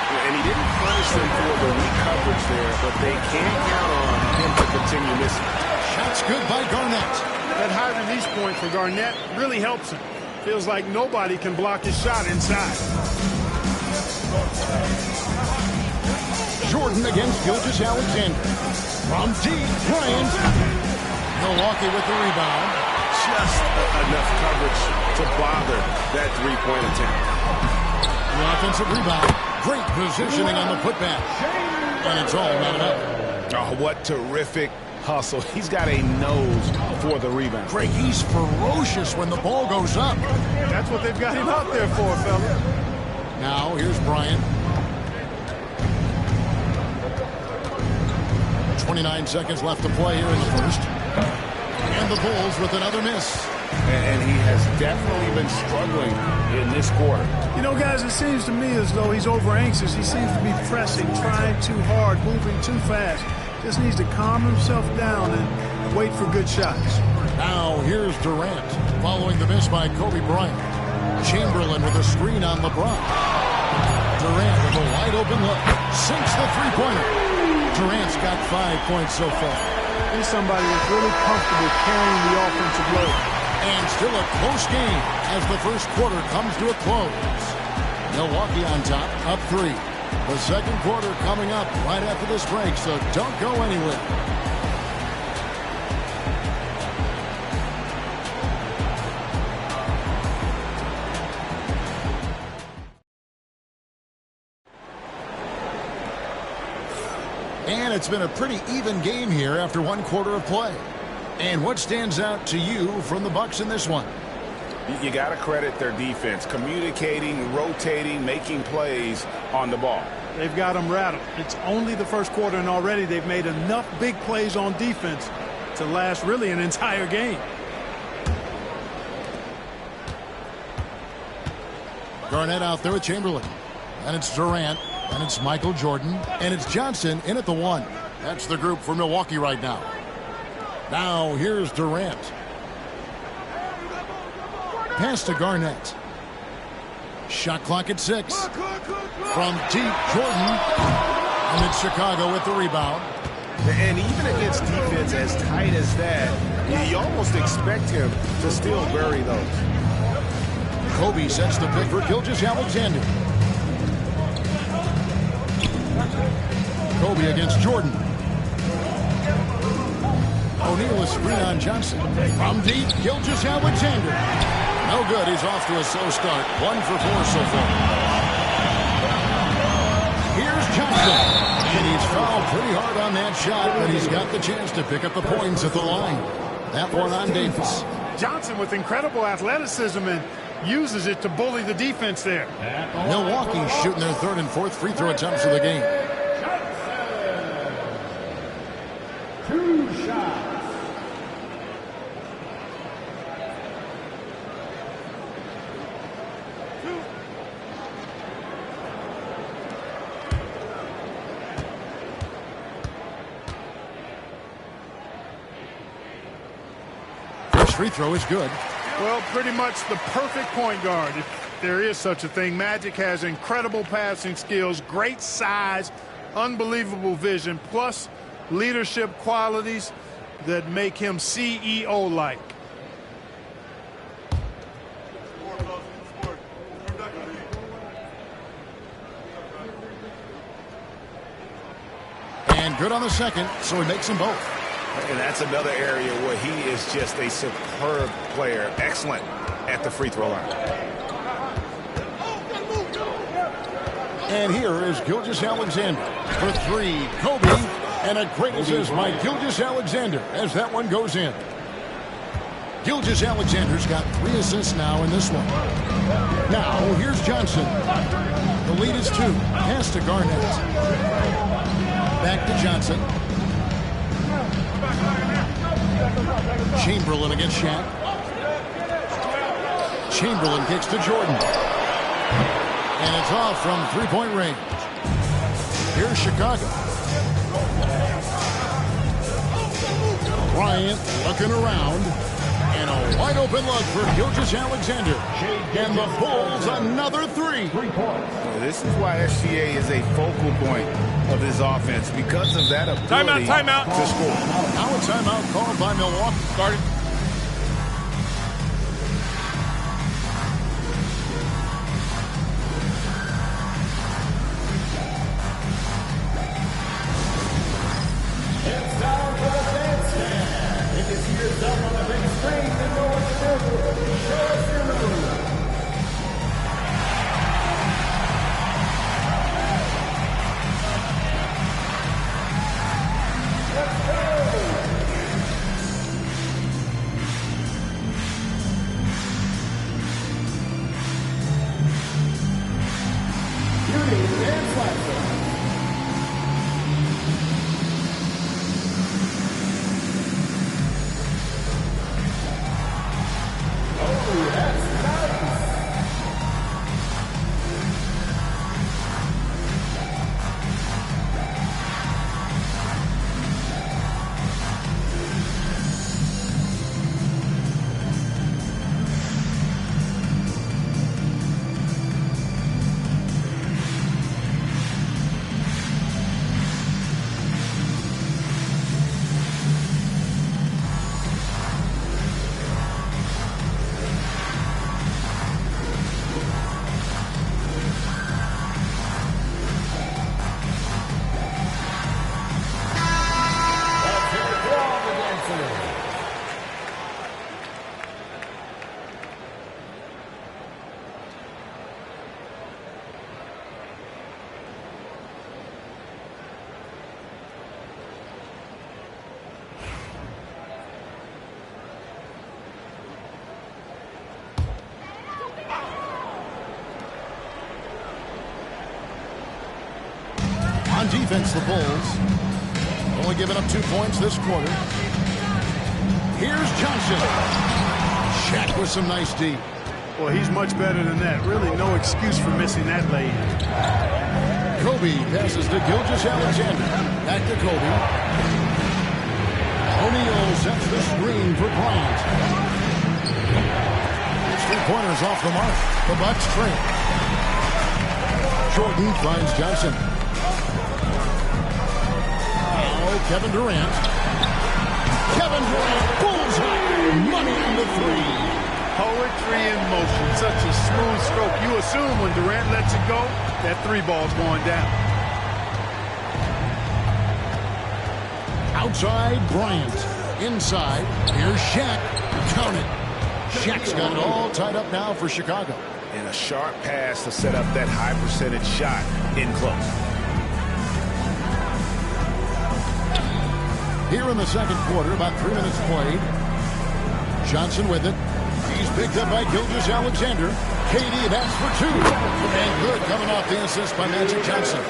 And he didn't punish them for the weak coverage there, but they can't count on him to continue missing. Shot's good by Garnett. That high release point for Garnett really helps him. Feels like nobody can block his shot inside. Jordan against Gilgeous-Alexander. From deep, Bryant. Milwaukee with the rebound. Just enough coverage to bother that three-point attempt. The offensive rebound. Great positioning on the putback. And it's all knotted up. Oh, what terrific hustle. He's got a nose for the rebound. Greg, he's ferocious when the ball goes up. That's what they've got him out there for, fella. Now, here's Bryant. 29 seconds left to play here in the first. And the Bulls with another miss. And he has definitely been struggling in this quarter. You know, guys, it seems to me as though he's over-anxious. He seems to be pressing, trying too hard, moving too fast. Just needs to calm himself down and wait for good shots. Now, here's Durant, following the miss by Kobe Bryant. Chamberlain with a screen on LeBron. Durant with a wide-open look. Sinks the three-pointer. Durant's got 5 points so far. He's somebody that's really comfortable carrying the offensive load. And still a close game as the first quarter comes to a close. Milwaukee on top, up 3. The second quarter coming up right after this break, so don't go anywhere. And it's been a pretty even game here after one quarter of play. And what stands out to you from the Bucks in this one? You got to credit their defense, communicating, rotating, making plays on the ball. They've got them rattled. It's only the first quarter, and already they've made enough big plays on defense to last really an entire game. Garnett out there with Chamberlain. And it's Durant. And it's Michael Jordan. And it's Johnson in at the 1. That's the group for Milwaukee right now. Now here's Durant. Pass to Garnett. Shot clock at 6. From deep, Jordan. And it's Chicago with the rebound. And even against defense as tight as that, you almost expect him to still bury those. Kobe sets the pick for Gilgeous-Alexander. Kobe against Jordan. O'Neal is screen on Johnson. From deep, Gilgeous-Alexander. No good. He's off to a slow start. 1 for 4 so far. Here's Johnson. And he's fouled pretty hard on that shot, but he's got the chance to pick up the points at the line. That one on Davis. Johnson with incredible athleticism and uses it to bully the defense there. Milwaukee shooting their 3rd and 4th free throw attempts of the game. 2 shots. First free throw is good. Well, pretty much the perfect point guard, if there is such a thing. Magic has incredible passing skills, great size, unbelievable vision, plus leadership qualities that make him CEO-like. And good on the second, so he makes them both. And that's another area where he is just a superb player. Excellent at the free throw line. And here is Gilgeous-Alexander for three. Kobe. And a great assist by Gilgeous-Alexander as that one goes in. Gilgeous-Alexander's got 3 assists now in this one. Now, here's Johnson. The lead is 2. Pass to Garnett. Back to Johnson. Chamberlain against Shaq. Chamberlain kicks to Jordan. And it's off from three-point range. Here's Chicago. Bryant looking around. And a wide open look for Gilgeous-Alexander. And the Bulls another 3. This is why SGA is a focal point of this offense because of that ability timeout. to score. Now a timeout called by Milwaukee. Started. It's time for the dance stand. It is years up on the big screen in North River. Show us your move. Let's go. Beauty dance lesson. Oh, that's nice. Let's hear it for all the dancers. On defense, the Bulls only giving up 2 points this quarter. Here's Johnson. Shaq with some nice D. Well, he's much better than that. Really no excuse for missing that lay-in. Kobe passes to Gilgeous-Alexander. Back to Kobe. O'Neal sets the screen for Bryant. His 3-pointers off the mark. The Bucks trail. Jordan finds Johnson. Now Kevin Durant. Kevin Durant. Bullseye. Money on the 3. Poetry in motion. Such a smooth stroke. You assume when Durant lets it go, that 3-ball's going down. Outside, Bryant. Inside, here's Shaq. Count it. Shaq's got it all tied up now for Chicago. And a sharp pass to set up that high percentage shot in close. Here in the second quarter, about 3 minutes played. Johnson with it. He's picked up by Gilgeous-Alexander. KD, that's for 2. And good coming off the assist by Magic Johnson.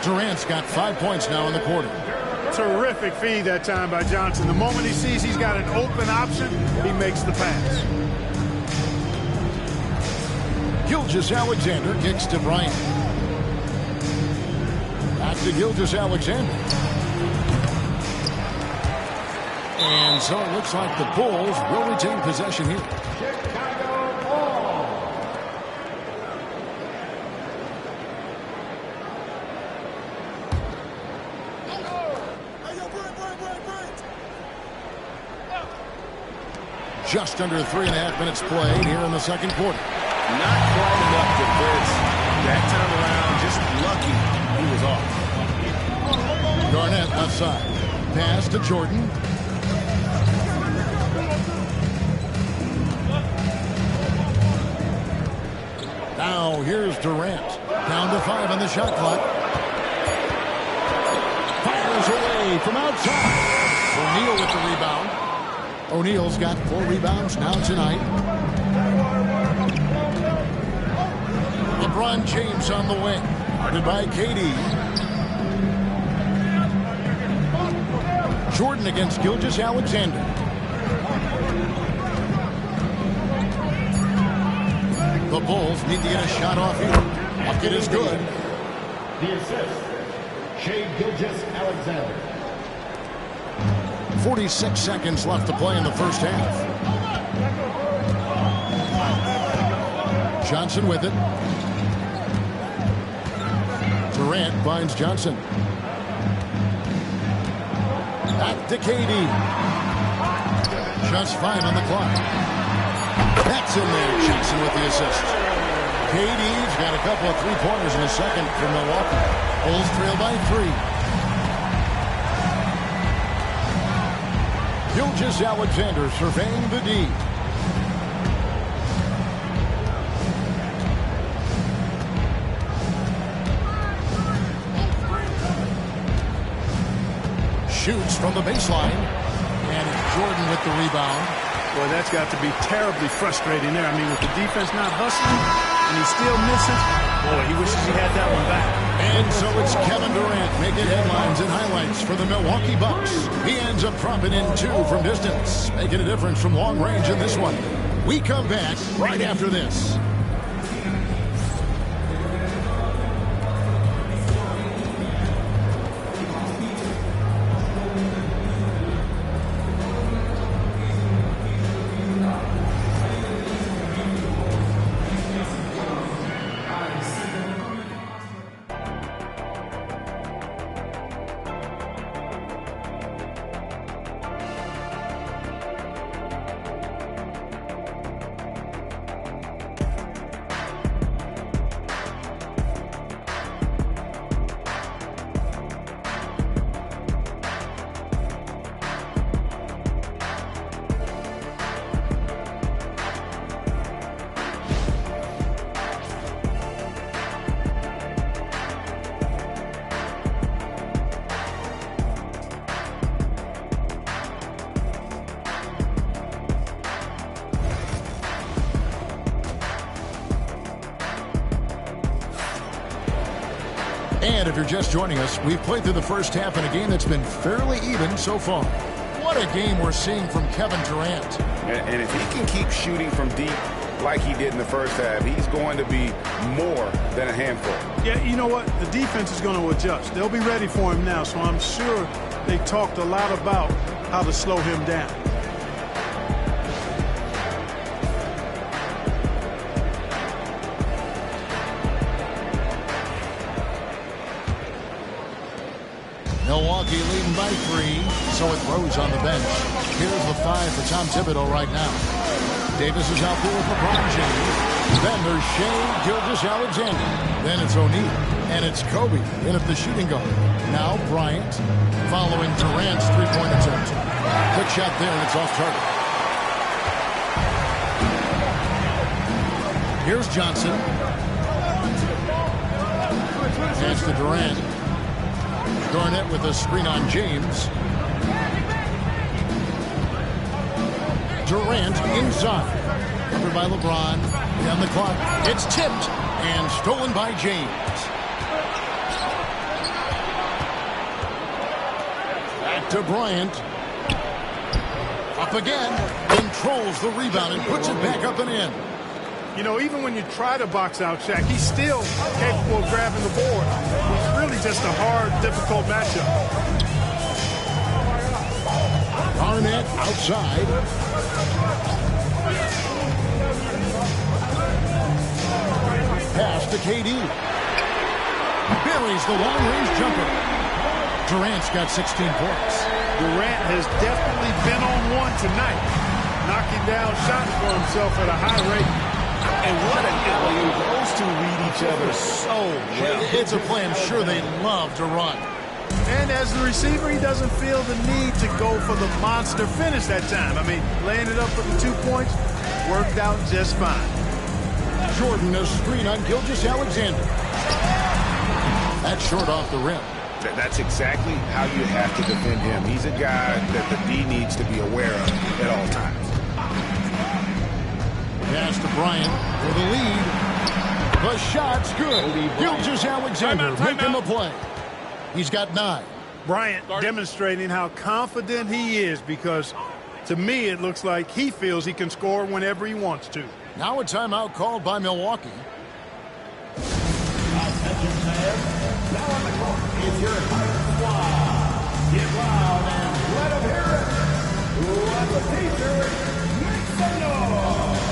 Durant's got 5 points now in the quarter. Terrific feed that time by Johnson. The moment he sees he's got an open option, he makes the pass. Gilgeous-Alexander kicks to Bryant. Back to Gilgeous-Alexander. And so it looks like the Bulls will retain possession here. Chicago ball. Just under 3.5 minutes played here in the second quarter. Not quite enough defense. That time around, just lucky he was off. Garnett outside. Pass to Jordan. Now here's Durant. Down to 5 on the shot clock. Fires away from outside. O'Neal with the rebound. O'Neal's got 4 rebounds now tonight. LeBron James on the wing. Guarded by KD. Jordan against Gilgeous-Alexander. The Bulls need to get a shot off here. Bucket is good. The assist, Shai Gilgeous-Alexander. 46 seconds left to play in the first half. Johnson with it. Durant finds Johnson. Back to KD. Just 5 on the clock. That's in there. Johnson with the assist. KD's got a couple of three-pointers in the second for Milwaukee. Bulls trail by 3. Gilgeous-Alexander surveying the D. Shoots from the baseline. And Jordan with the rebound. Boy, that's got to be terribly frustrating there. I mean, with the defense not hustling and he's still missing, boy, he wishes he had that one back. And so it's Kevin Durant making headlines and highlights for the Milwaukee Bucks. He ends up dropping in 2 from distance, making a difference from long range in this one. We come back right after this. And if you're just joining us, we've played through the first half in a game that's been fairly even so far. What a game we're seeing from Kevin Durant. And if he can keep shooting from deep like he did in the first half, he's going to be more than a handful. Yeah, you know what? The defense is going to adjust. They'll be ready for him now, so I'm sure they talked a lot about how to slow him down. Milwaukee leading by 3, so it Rose on the bench. Here's the 5 for Tom Thibodeau right now. Davis is out there with LeBron James. Then there's Shai Gilgeous-Alexander. Then it's O'Neal. And it's Kobe in at the shooting guard. Now Bryant following Durant's three-point attempt. Quick shot there, and it's off target. Here's Johnson. Pass to Durant. Garnett with a screen on James. Durant inside. Covered by LeBron. Down the clock. It's tipped and stolen by James. Back to Bryant. Up again. Controls the rebound and puts it back up and in. You know, even when you try to box out Shaq, he's still capable of grabbing the board. It's really just a hard, difficult matchup. Garnett outside. Pass to KD. Buries the long-range jumper. Durant's got 16 points. Durant has definitely been on one tonight, knocking down shots for himself at a high rate. And what an alley-oop. Those two read each other so well. It's a play I'm sure they love to run. And as the receiver, he doesn't feel the need to go for the monster finish that time. I mean, laying it up for the 2 points worked out just fine. Jordan a screen on Gilgeous-Alexander. That's short off the rim. That's exactly how you have to defend him. He's a guy that the D needs to be aware of at all times. Pass to Bryant for the lead. The shot's good. Gilgeous-Alexander making the play. He's got 9. Bryant demonstrating how confident he is, because to me it looks like he feels he can score whenever he wants to. Now a timeout called by Milwaukee. Attention fans, now on the court is your Titan Squad. Get loud and let them hear it. Let the Pacers make some noise.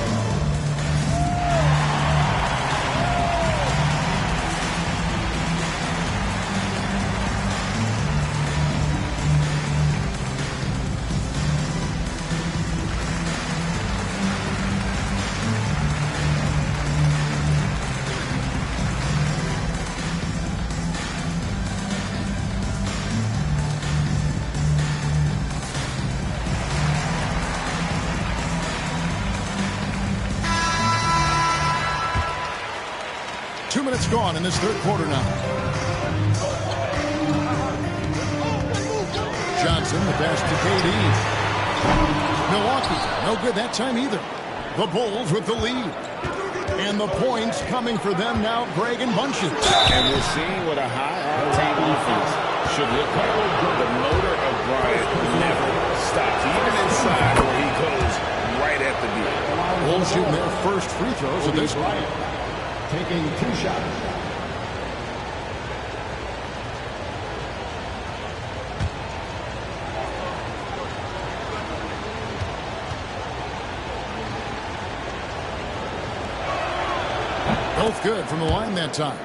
Minutes gone in this third quarter now. Johnson, the pass to KD. Milwaukee, no good that time either. The Bulls with the lead. And the points coming for them now, Greg and Bunches. And we're seeing what a high-octane offense should look like. The motor of Bryant never stops, even inside where he goes right at the deal. Bulls shooting their first free throws of this one. Taking 2 shots. Both good from the line that time.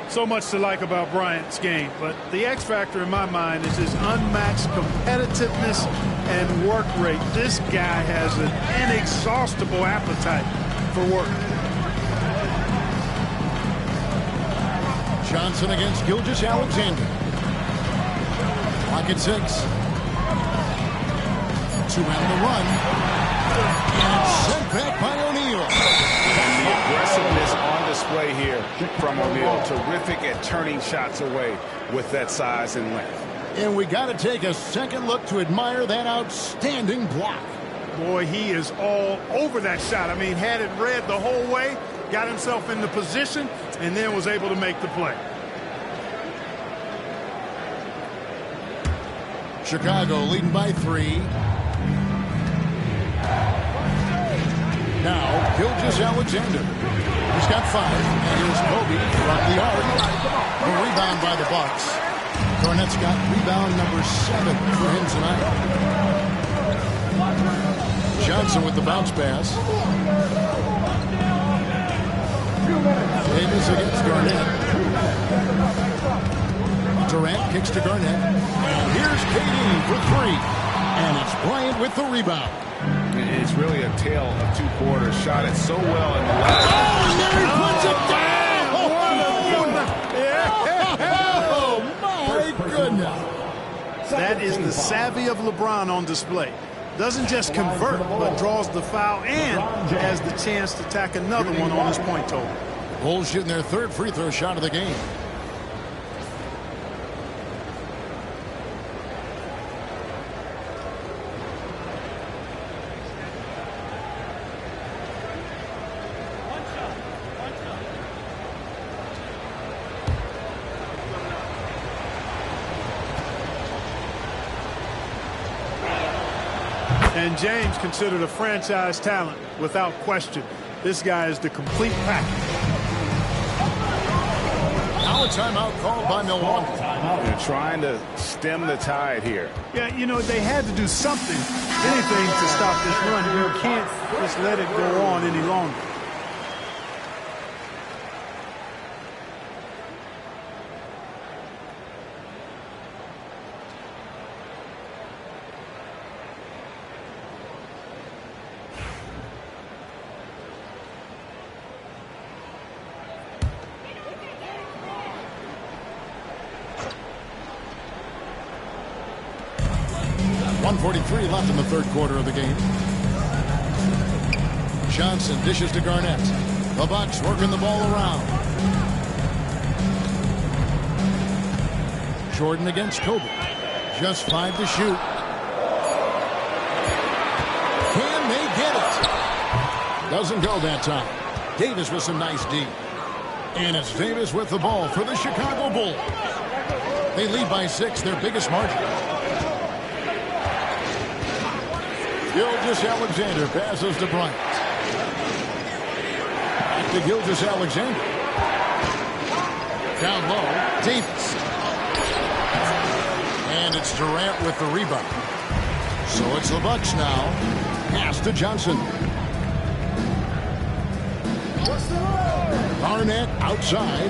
So much to like about Bryant's game, but the X factor in my mind is his unmatched competitiveness and work rate. This guy has an inexhaustible appetite for work. Johnson against Gilgeous-Alexander. Clock at 6. 2 on the run. And sent back by O'Neal. And the aggressiveness on display here from O'Neal. Terrific at turning shots away with that size and length. And we got to take a second look to admire that outstanding block. Boy, he is all over that shot. I mean, had it read the whole way, got himself in the position, and then was able to make the play. Chicago leading by 3. Now, Gilgeous-Alexander. He's got 5. And here's Kobe from the arc. The rebound by the Bucks. Garnett's got rebound number 7 for him tonight. Johnson with the bounce pass. Davis against Garnett. Durant kicks to Garnett. And here's KD for 3. And it's Bryant with the rebound. It's really a tale of 2 quarters. Shot it so well in the last. Oh, and there he puts it down! Oh, my goodness. That is the savvy of LeBron on display. Doesn't just convert, but draws the foul and has the chance to tack another one on his point total. Bulls shooting their 3rd free throw shot of the game. And James considered a franchise talent without question. This guy is the complete package. Now a timeout called by Milwaukee. They're trying to stem the tide here. Yeah, you know, they had to do something, anything to stop this run. You can't just let it go on any longer. .143 left in the 3rd quarter of the game. Johnson dishes to Garnett. The Bucks working the ball around. Jordan against Kobe. Just 5 to shoot. Can they get it? Doesn't go that time. Davis with some nice D. And it's Davis with the ball for the Chicago Bulls. They lead by 6, their biggest margin. Gilgeous-Alexander passes to Bryant. Back to Gilgeous-Alexander. Down low, Davis. And it's Durant with the rebound. So it's the Bucks now. Pass to Johnson. Barnett outside.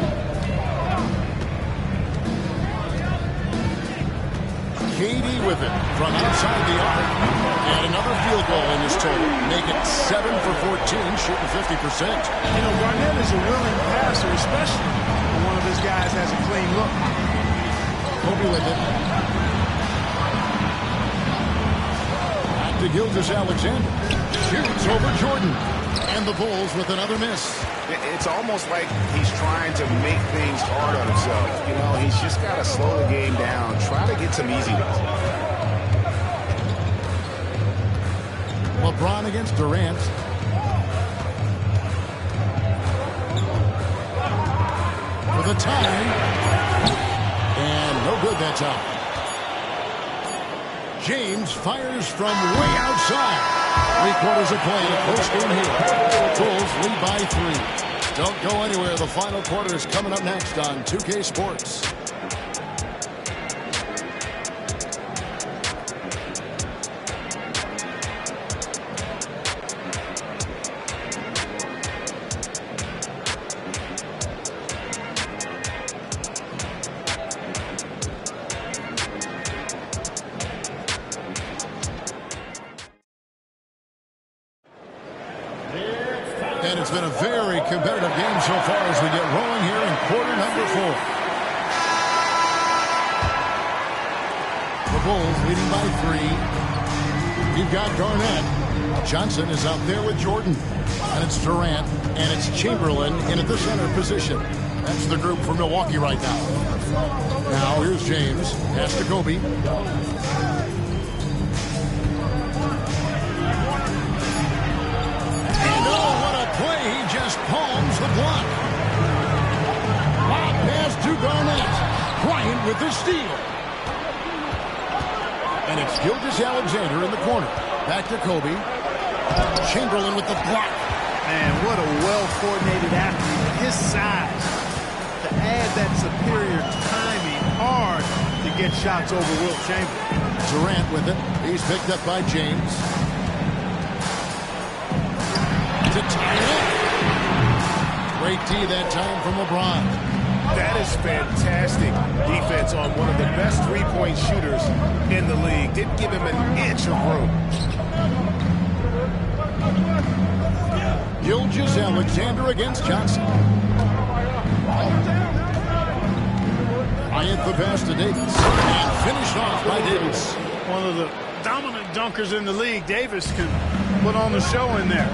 Katie with it from outside the arc. And another field goal in this total. Make it 7 for 14, shooting 50%. You know, Barnett is a willing passer, especially when one of his guys has a clean look. Kobe with it. Back to Gilgeous-Alexander. Shoots over Jordan. And the Bulls with another miss. It's almost like he's trying to make things hard on himself. You know, he's just got to slow the game down, try to get some easy ones. LeBron against Durant. For the time. And no good that time. James fires from way outside. 3 quarters of play, post game here. Bulls lead by 3. Don't go anywhere. The final quarter is coming up next on 2K Sports. And it's been a very competitive game so far as we get rolling here in quarter number 4. The Bulls leading by 3. You've got Garnett. Johnson is out there with Jordan. And it's Durant. And it's Chamberlain in at the center position. That's the group for Milwaukee right now. Now here's James. Pass to Kobe. Play, he just palms the block. Lob pass to Garnett. Bryant with the steal. And it's Gilgeous-Alexander in the corner. Back to Kobe. Chamberlain with the block. Man, what a well-coordinated athlete. His size. To add that superior timing, hard to get shots over Wilt Chamberlain. Durant with it. He's picked up by James. To tie it up. Great D that time from LeBron. That is fantastic defense on one of the best three-point shooters in the league. Didn't give him an inch of room. Gilgeous-Alexander against Johnson. Bryant the pass to Davis. And finished off by Davis. One of the dominant dunkers in the league. Davis can put on the show in there.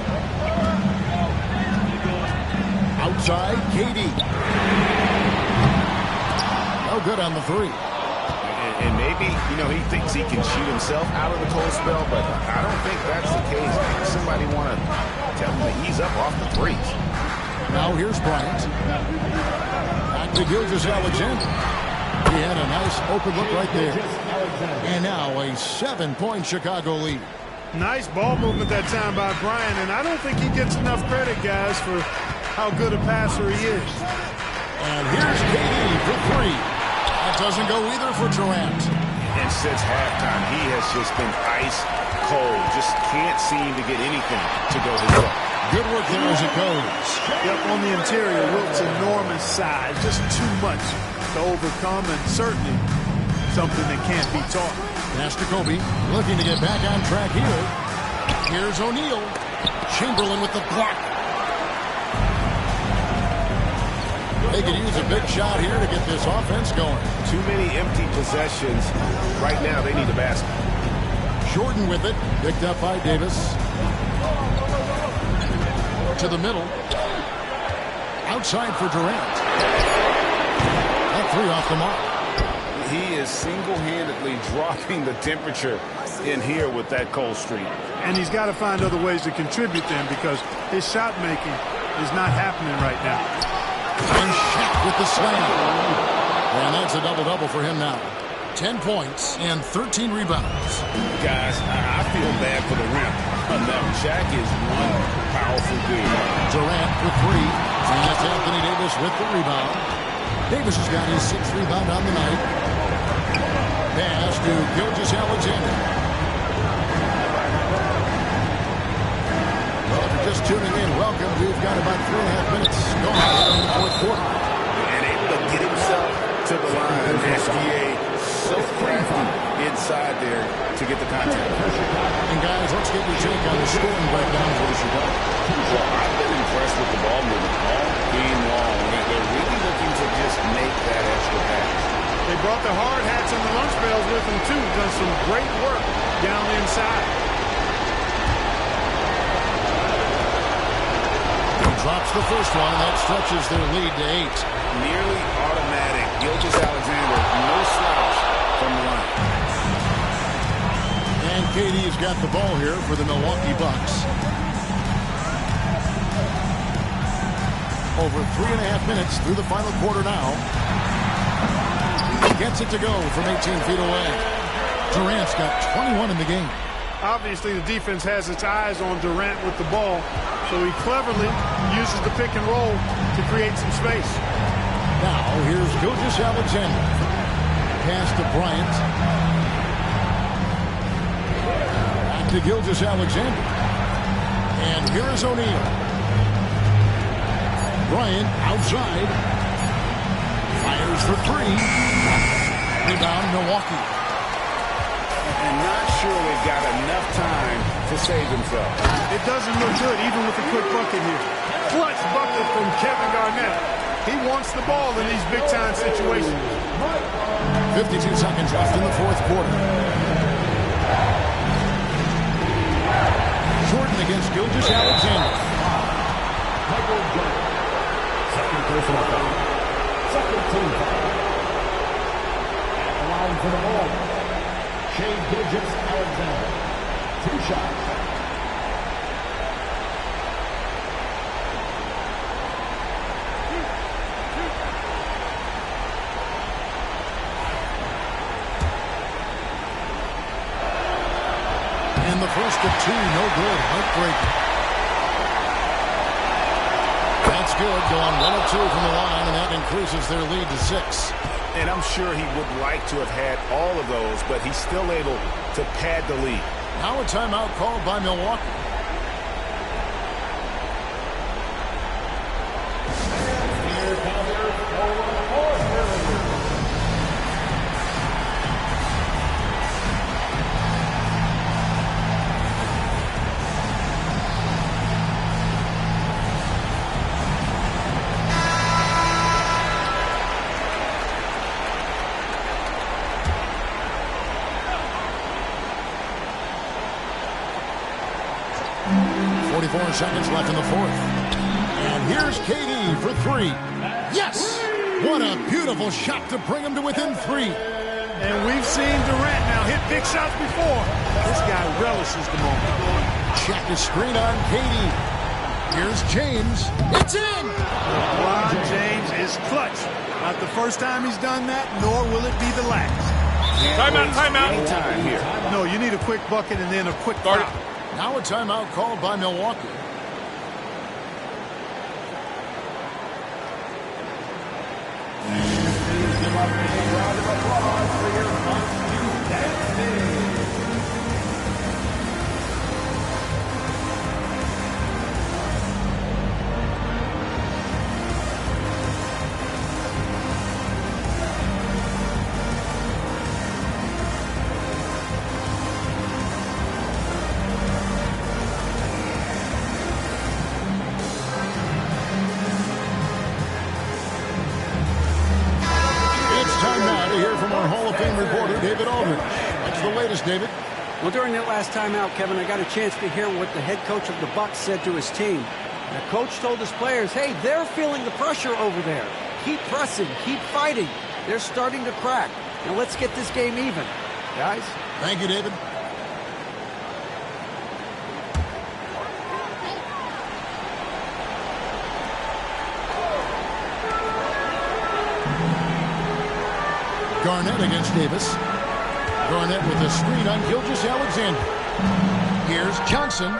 Outside, KD. No good on the 3. And maybe, you know, he thinks he can shoot himself out of the cold spell, but I don't think that's the case. Maybe somebody want to tell him to ease up off the threes. Now here's Bryant. Back to Gilgeous-Alexander. He had a nice open look right there. And now a 7-point Chicago lead. Nice ball movement that time by Bryant, and I don't think he gets enough credit, guys, for how good a passer he is. And here's KD for 3. That doesn't go either for Durant. And since halftime, he has just been ice cold. Just can't seem to get anything to go his way. Good work there as it goes. Yep, on the interior, Wilt's enormous size. Just too much to overcome, and certainly something that can't be taught. Pass to Kobe, looking to get back on track here. Here's O'Neal. Chamberlain with the block. They could use a big shot here to get this offense going. Too many empty possessions. Right now, they need a basket. Jordan with it. Picked up by Davis. To the middle. Outside for Durant. That 3 off the mark. he is single-handedly dropping the temperature in here with that cold streak. And he's got to find other ways to contribute then, because his shot making is not happening right now. And Shaq with the slam. And that's a double-double for him now. 10 points and 13 rebounds. Guys, I feel bad for the rim. Shaq is one powerful dude. Durant for three. And that's Anthony Davis with the rebound. Davis has got his 6th rebound on the night. Pass to Gilgeous-Alexander. Well, if you're just tuning in, welcome. We've got about 3.5 minutes going on in the fourth quarter. And able to get himself to the line. SGA so crafty inside there to get the contact. And guys, let's get your take on the scoring breakdown for Chicago. Well, I've been impressed with the ball movement all game long. They're really looking to just make that extra pass. They brought the hard hats and the lunch bells with them, too. Done some great work down the inside. He drops the first one, and that stretches their lead to 8. Nearly automatic. Gilgeous-Alexander, no slouch from the line. And KD's got the ball here for the Milwaukee Bucks. Over 3.5 minutes through the final quarter now. He gets it to go from 18 feet away. Durant's got 21 in the game. Obviously, the defense has its eyes on Durant with the ball, so he cleverly uses the pick and roll to create some space. Now, here's Gilgeous-Alexander. Pass to Bryant. Back to Gilgeous-Alexander. And here is O'Neal. Bryant outside. Fires for three. Rebound, Milwaukee. And not sure they've got enough time to save themselves. It doesn't look good, even with a quick bucket here. Clutch bucket from Kevin Garnett. He wants the ball in these big-time situations. 52 seconds left in the fourth quarter. Jordan against Gilgeous-Alexander. Second personal foul. Second team foul. At the line for the ball, Shai Gilgeous-Alexander. 2 shots. And the first of 2, no good. Heartbreaking. That's good. Going 1 of 2 from the line, and that increases their lead to 6. And I'm sure he would like to have had all of those, but he's still able to pad the lead. Now a timeout called by Milwaukee. Here comes their forward period. Seconds left in the fourth. And here's KD for 3. Yes! What a beautiful shot to bring him to within 3. And we've seen Durant now hit big shots before. This guy relishes the moment. Check his screen on KD. Here's James. It's in! LeBron James is clutch. Not the first time he's done that, nor will it be the last. Timeout. Anytime here. No, you need a quick bucket and then a quick foul. Now a timeout called by Milwaukee. Give up a round of applause for your outstanding. David Aldridge. What's the latest, David? Well, during that last timeout, Kevin, I got a chance to hear what the head coach of the Bucks said to his team. The coach told his players, hey, they're feeling the pressure over there. Keep pressing, keep fighting. They're starting to crack. Now let's get this game even, guys. Thank you, David. Garnett against Davis. Garnett with a screen on Gilgeous-Alexander. Here's Johnson.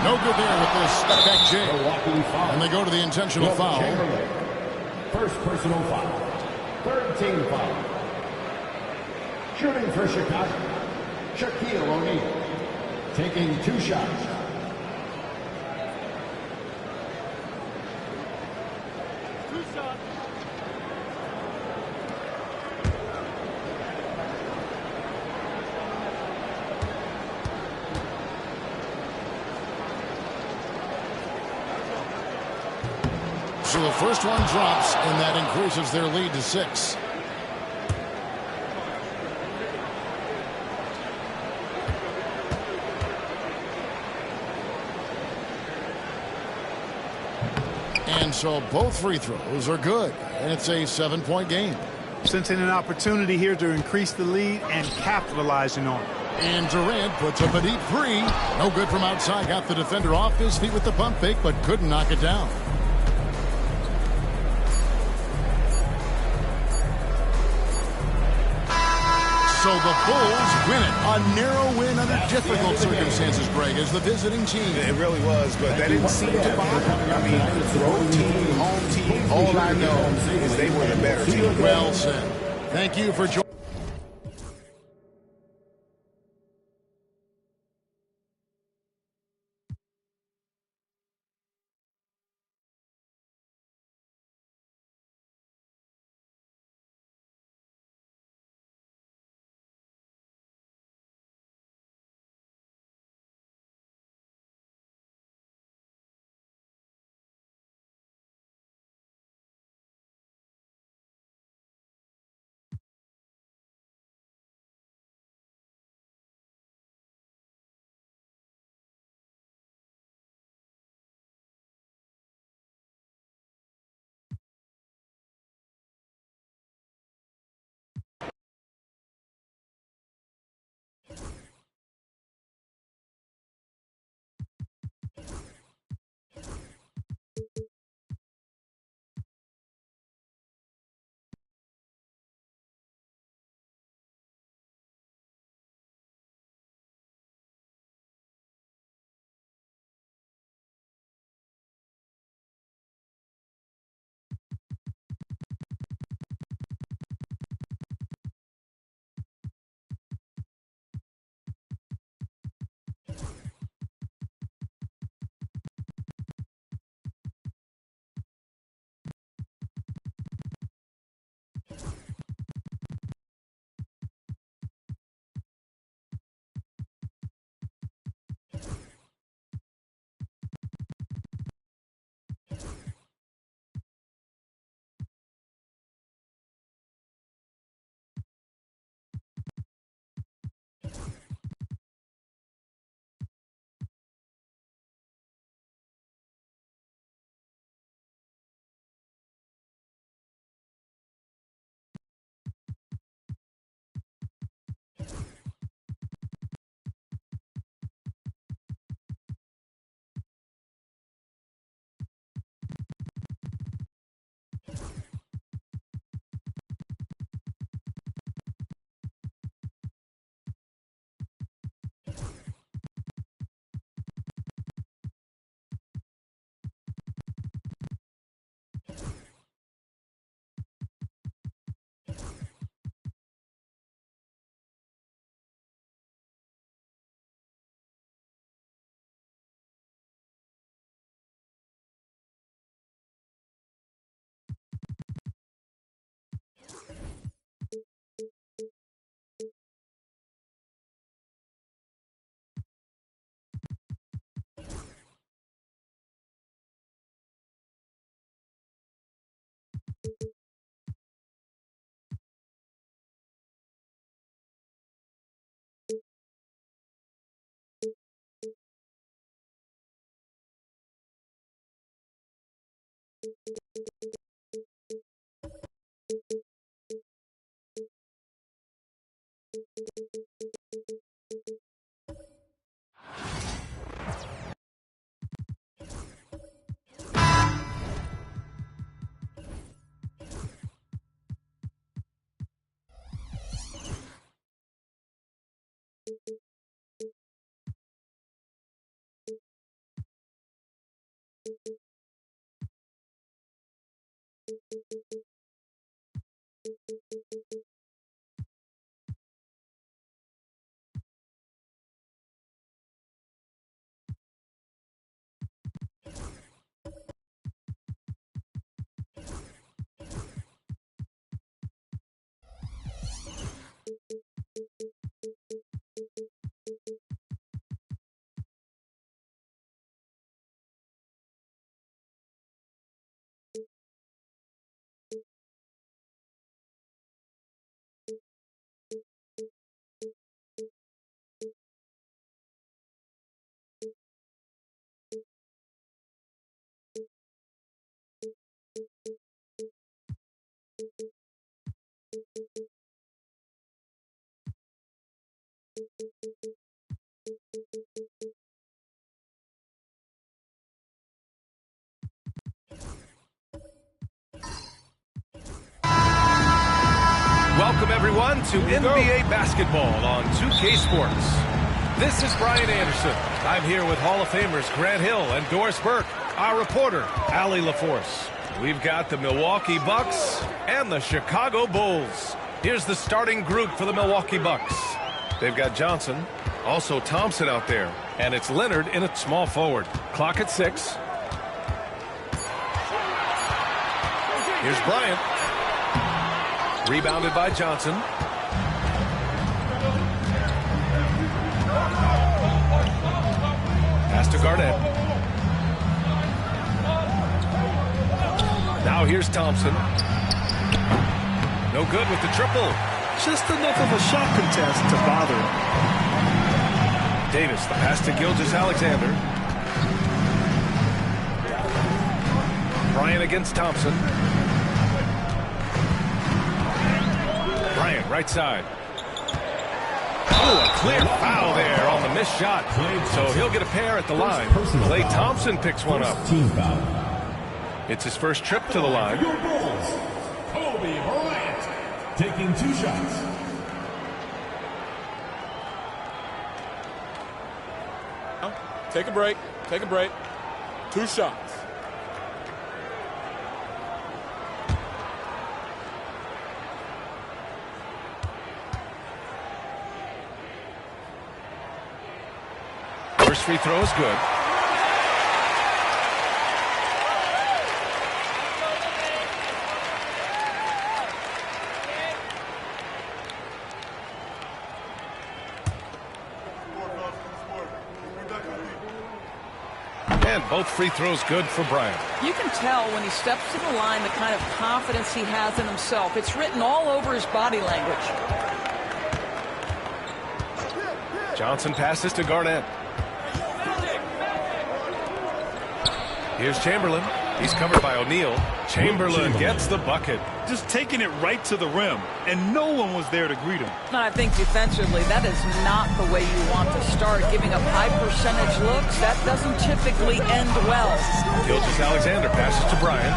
No good there with this step-back J. And they go to the intentional foul. First personal foul. Third team foul. Shooting for Chicago, Shaquille O'Neal. Taking 2 shots. So the first one drops, and that increases their lead to 6. And so both free throws are good, and it's a 7-point game. Sensing an opportunity here to increase the lead and capitalizing on it. And Durant puts up a deep 3. No good from outside. Got the defender off his feet with the pump fake, but couldn't knock it down. So the Bulls win it. A narrow win under difficult circumstances, Greg, as the visiting team. It really was, but that didn't seem to bother me. I mean, road team, home team, all I know is they were the better team. Well said. Thank you for joining. Welcome, everyone, to NBA basketball on 2K Sports. This is Brian Anderson. I'm here with Hall of Famers Grant Hill and Doris Burke, our reporter, Allie LaForce. We've got the Milwaukee Bucks and the Chicago Bulls. Here's the starting group for the Milwaukee Bucks. They've got Johnson, also Thompson out there, and it's Leonard in at small forward. Clock at 6. Here's Bryant. Rebounded by Johnson. Pass to Garnett. Now here's Thompson. No good with the triple. Just enough of a shot contest to bother him. Davis, the pass to Gilgeous-Alexander. Bryant against Thompson. Bryant, right side. Oh, a clear foul there on the missed shot. So he'll get a pair at the line. Klay Thompson picks one up. It's his first trip to the line. Your Bulls, Kobe Bryant, taking 2 shots. Take a break. Take a break. 2 shots. First free throw is good. And both free throws good for Bryant. You can tell when he steps to the line the kind of confidence he has in himself. It's written all over his body language. Johnson passes to Garnett. Here's Chamberlain. He's covered by O'Neal. Chamberlain gets the bucket. Just taking it right to the rim, and no one was there to greet him. I think defensively, that is not the way you want to start. Giving up high percentage looks, that doesn't typically end well. Gilgeous-Alexander passes to Bryant.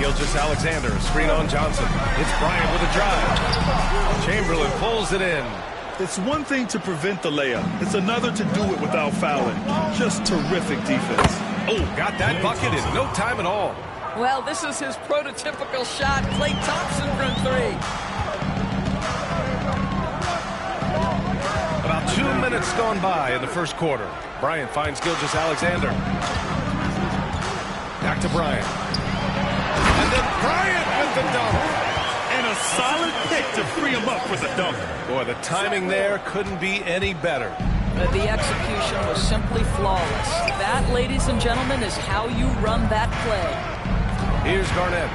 Gilgeous-Alexander, screen on Johnson. It's Bryant with a drive. Chamberlain pulls it in. It's one thing to prevent the layup. It's another to do it without fouling. Just terrific defense. Oh, got that bucket in no time at all. Well, this is his prototypical shot. Klay Thompson from 3. About 2 minutes gone by in the first quarter. Bryant finds Gilgeous-Alexander. Back to Bryant. And then Bryant with the dunk. And a solid pick to free him up for the dunk. Boy, the timing there couldn't be any better. The execution was simply flawless. That, ladies and gentlemen, is how you run that play. Here's Garnett.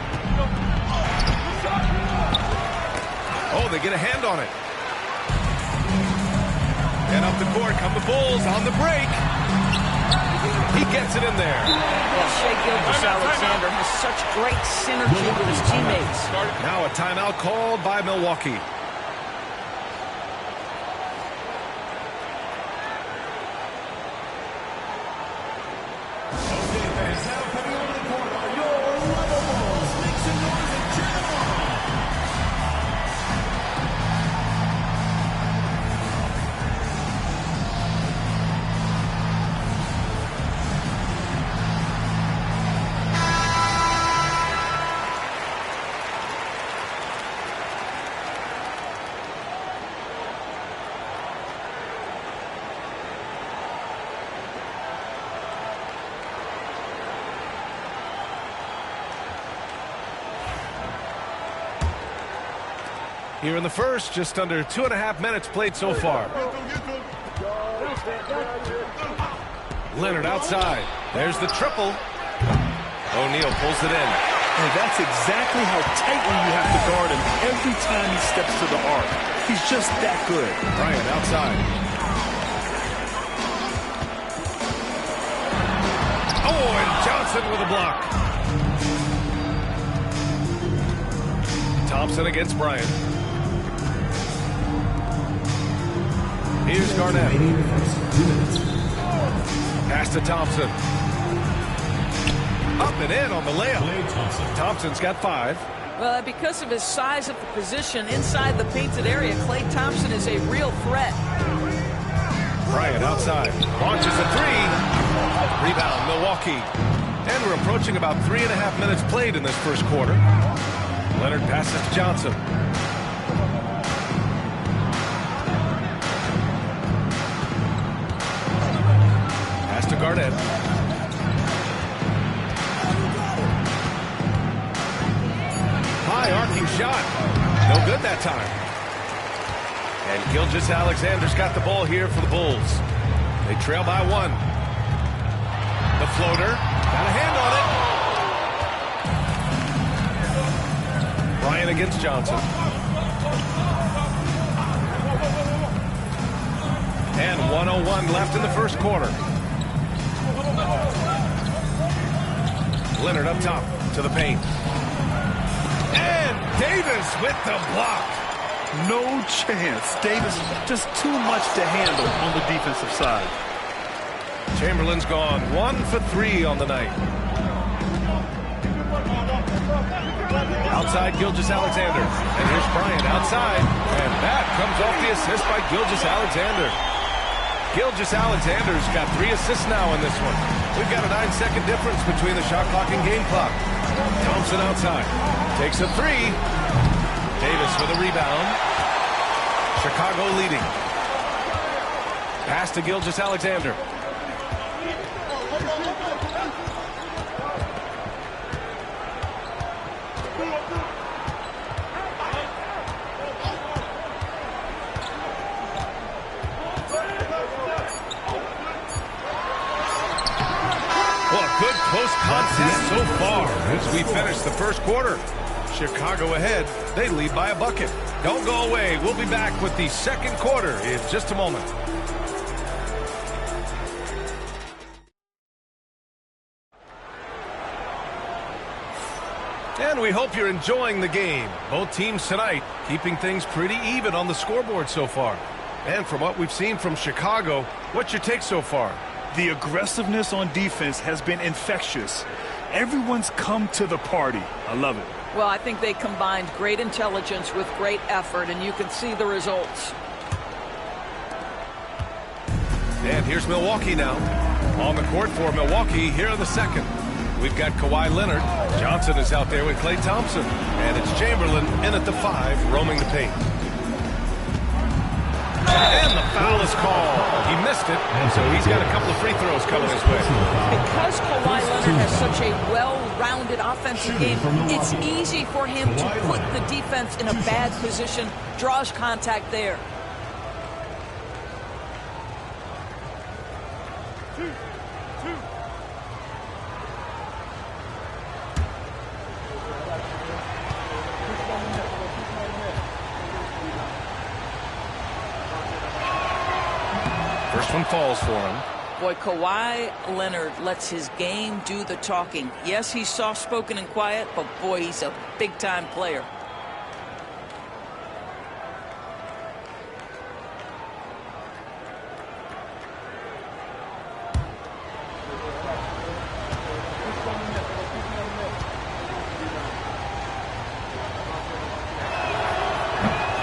Oh, they get a hand on it. And up the court come the Bulls on the break. He gets it in there. Well, Shai Gilgeous-Alexander has such great synergy with his teammates. Now a timeout called by Milwaukee. Here in the first, just under 2.5 minutes played so far. Leonard outside. There's the triple. O'Neal pulls it in. And that's exactly how tightly you have to guard him every time he steps to the arc. He's just that good. Bryant outside. Oh, and Johnson with a block. Thompson against Bryant. Here's Garnett. Pass to Thompson. Up and in on the layup. Thompson's got 5. Well, because of his size of the position inside the painted area, Klay Thompson is a real threat. Bryant outside. Launches a 3. Rebound, Milwaukee. And we're approaching about 3.5 minutes played in this first quarter. Leonard passes to Johnson. Pass to Garnett. High arcing shot. No good that time. And Gilgeous-Alexander's got the ball here for the Bulls. They trail by 1. The floater. Got a hand on it. Bryant against Johnson. And 1:01 left in the first quarter. Leonard up top to the paint. And Davis with the block. No chance. Davis just too much to handle on the defensive side. Chamberlain's gone 1 for 3 on the night. Outside Gilgeous-Alexander. And here's Bryant outside. And that comes off the assist by Gilgeous-Alexander. Gilgeous-Alexander's got 3 assists now in this one. We've got a 9-second difference between the shot clock and game clock. Thompson outside. Takes a 3. Davis with a rebound. Chicago leading. Pass to Gilgeous-Alexander. Good close contest so far as we finish the first quarter. Chicago ahead. They lead by a bucket. Don't go away. We'll be back with the second quarter in just a moment. And we hope you're enjoying the game. Both teams tonight keeping things pretty even on the scoreboard so far. And from what we've seen from Chicago, what's your take so far? The aggressiveness on defense has been infectious. Everyone's come to the party. I love it. Well, I think they combined great intelligence with great effort, and you can see the results. And here's Milwaukee now. On the court for Milwaukee here in the second. We've got Kawhi Leonard. Johnson is out there with Klay Thompson. And it's Chamberlain in at the 5, roaming the paint. And the foul is called. He missed it, so he's got a couple of free throws coming his way. Because Kawhi Leonard has such a well-rounded offensive game, it's easy for him to put the defense in a bad position, draws contact there. First one falls for him. Boy, Kawhi Leonard lets his game do the talking. Yes, he's soft-spoken and quiet, but boy, he's a big-time player.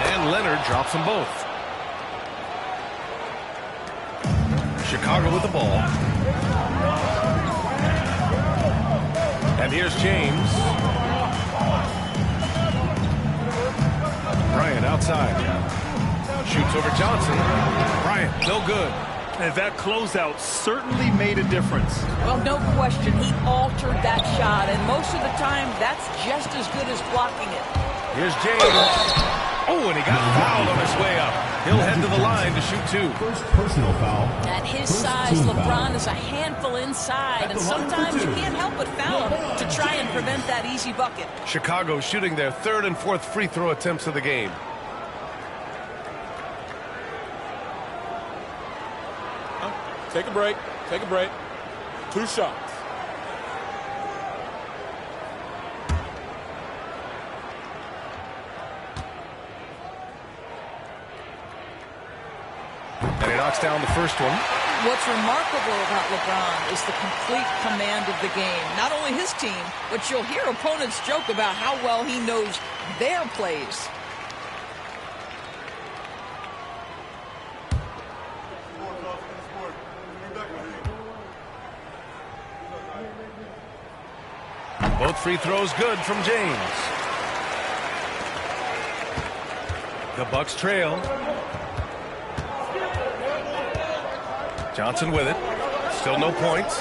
And Leonard drops them both. Chicago with the ball. And here's James. Bryant outside. Shoots over Johnson. Bryant, no good. And that closeout certainly made a difference. Well, no question. He altered that shot, and most of the time, that's just as good as blocking it. Here's James. Oh, and he got fouled on his way up. He'll head to the line to shoot 2. First personal foul. At his size, LeBron is a handful inside, and sometimes you can't help but foul him to try and prevent that easy bucket. Chicago shooting their 3rd and 4th free throw attempts of the game. Take a break. Take a break. 2 shots. And he knocks down the first one. What's remarkable about LeBron is the complete command of the game. Not only his team, but you'll hear opponents joke about how well he knows their plays. Both free throws good from James. The Bucks trail. Johnson with it. Still no points.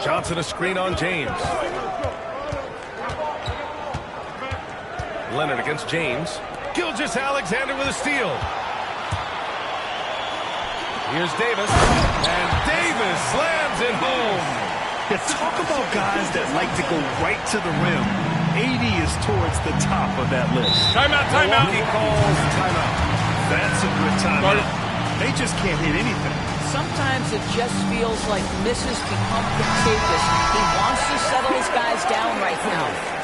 Johnson a screen on James. Leonard against James. Gilgeous-Alexander with a steal. Here's Davis. And Davis slams it home. Yeah, talk about guys that like to go right to the rim. AD is towards the top of that list. Timeout, timeout. He calls timeout. That's a good timeout. They just can't hit anything. Sometimes it just feels like misses become contagious. He wants to settle his guys down right now.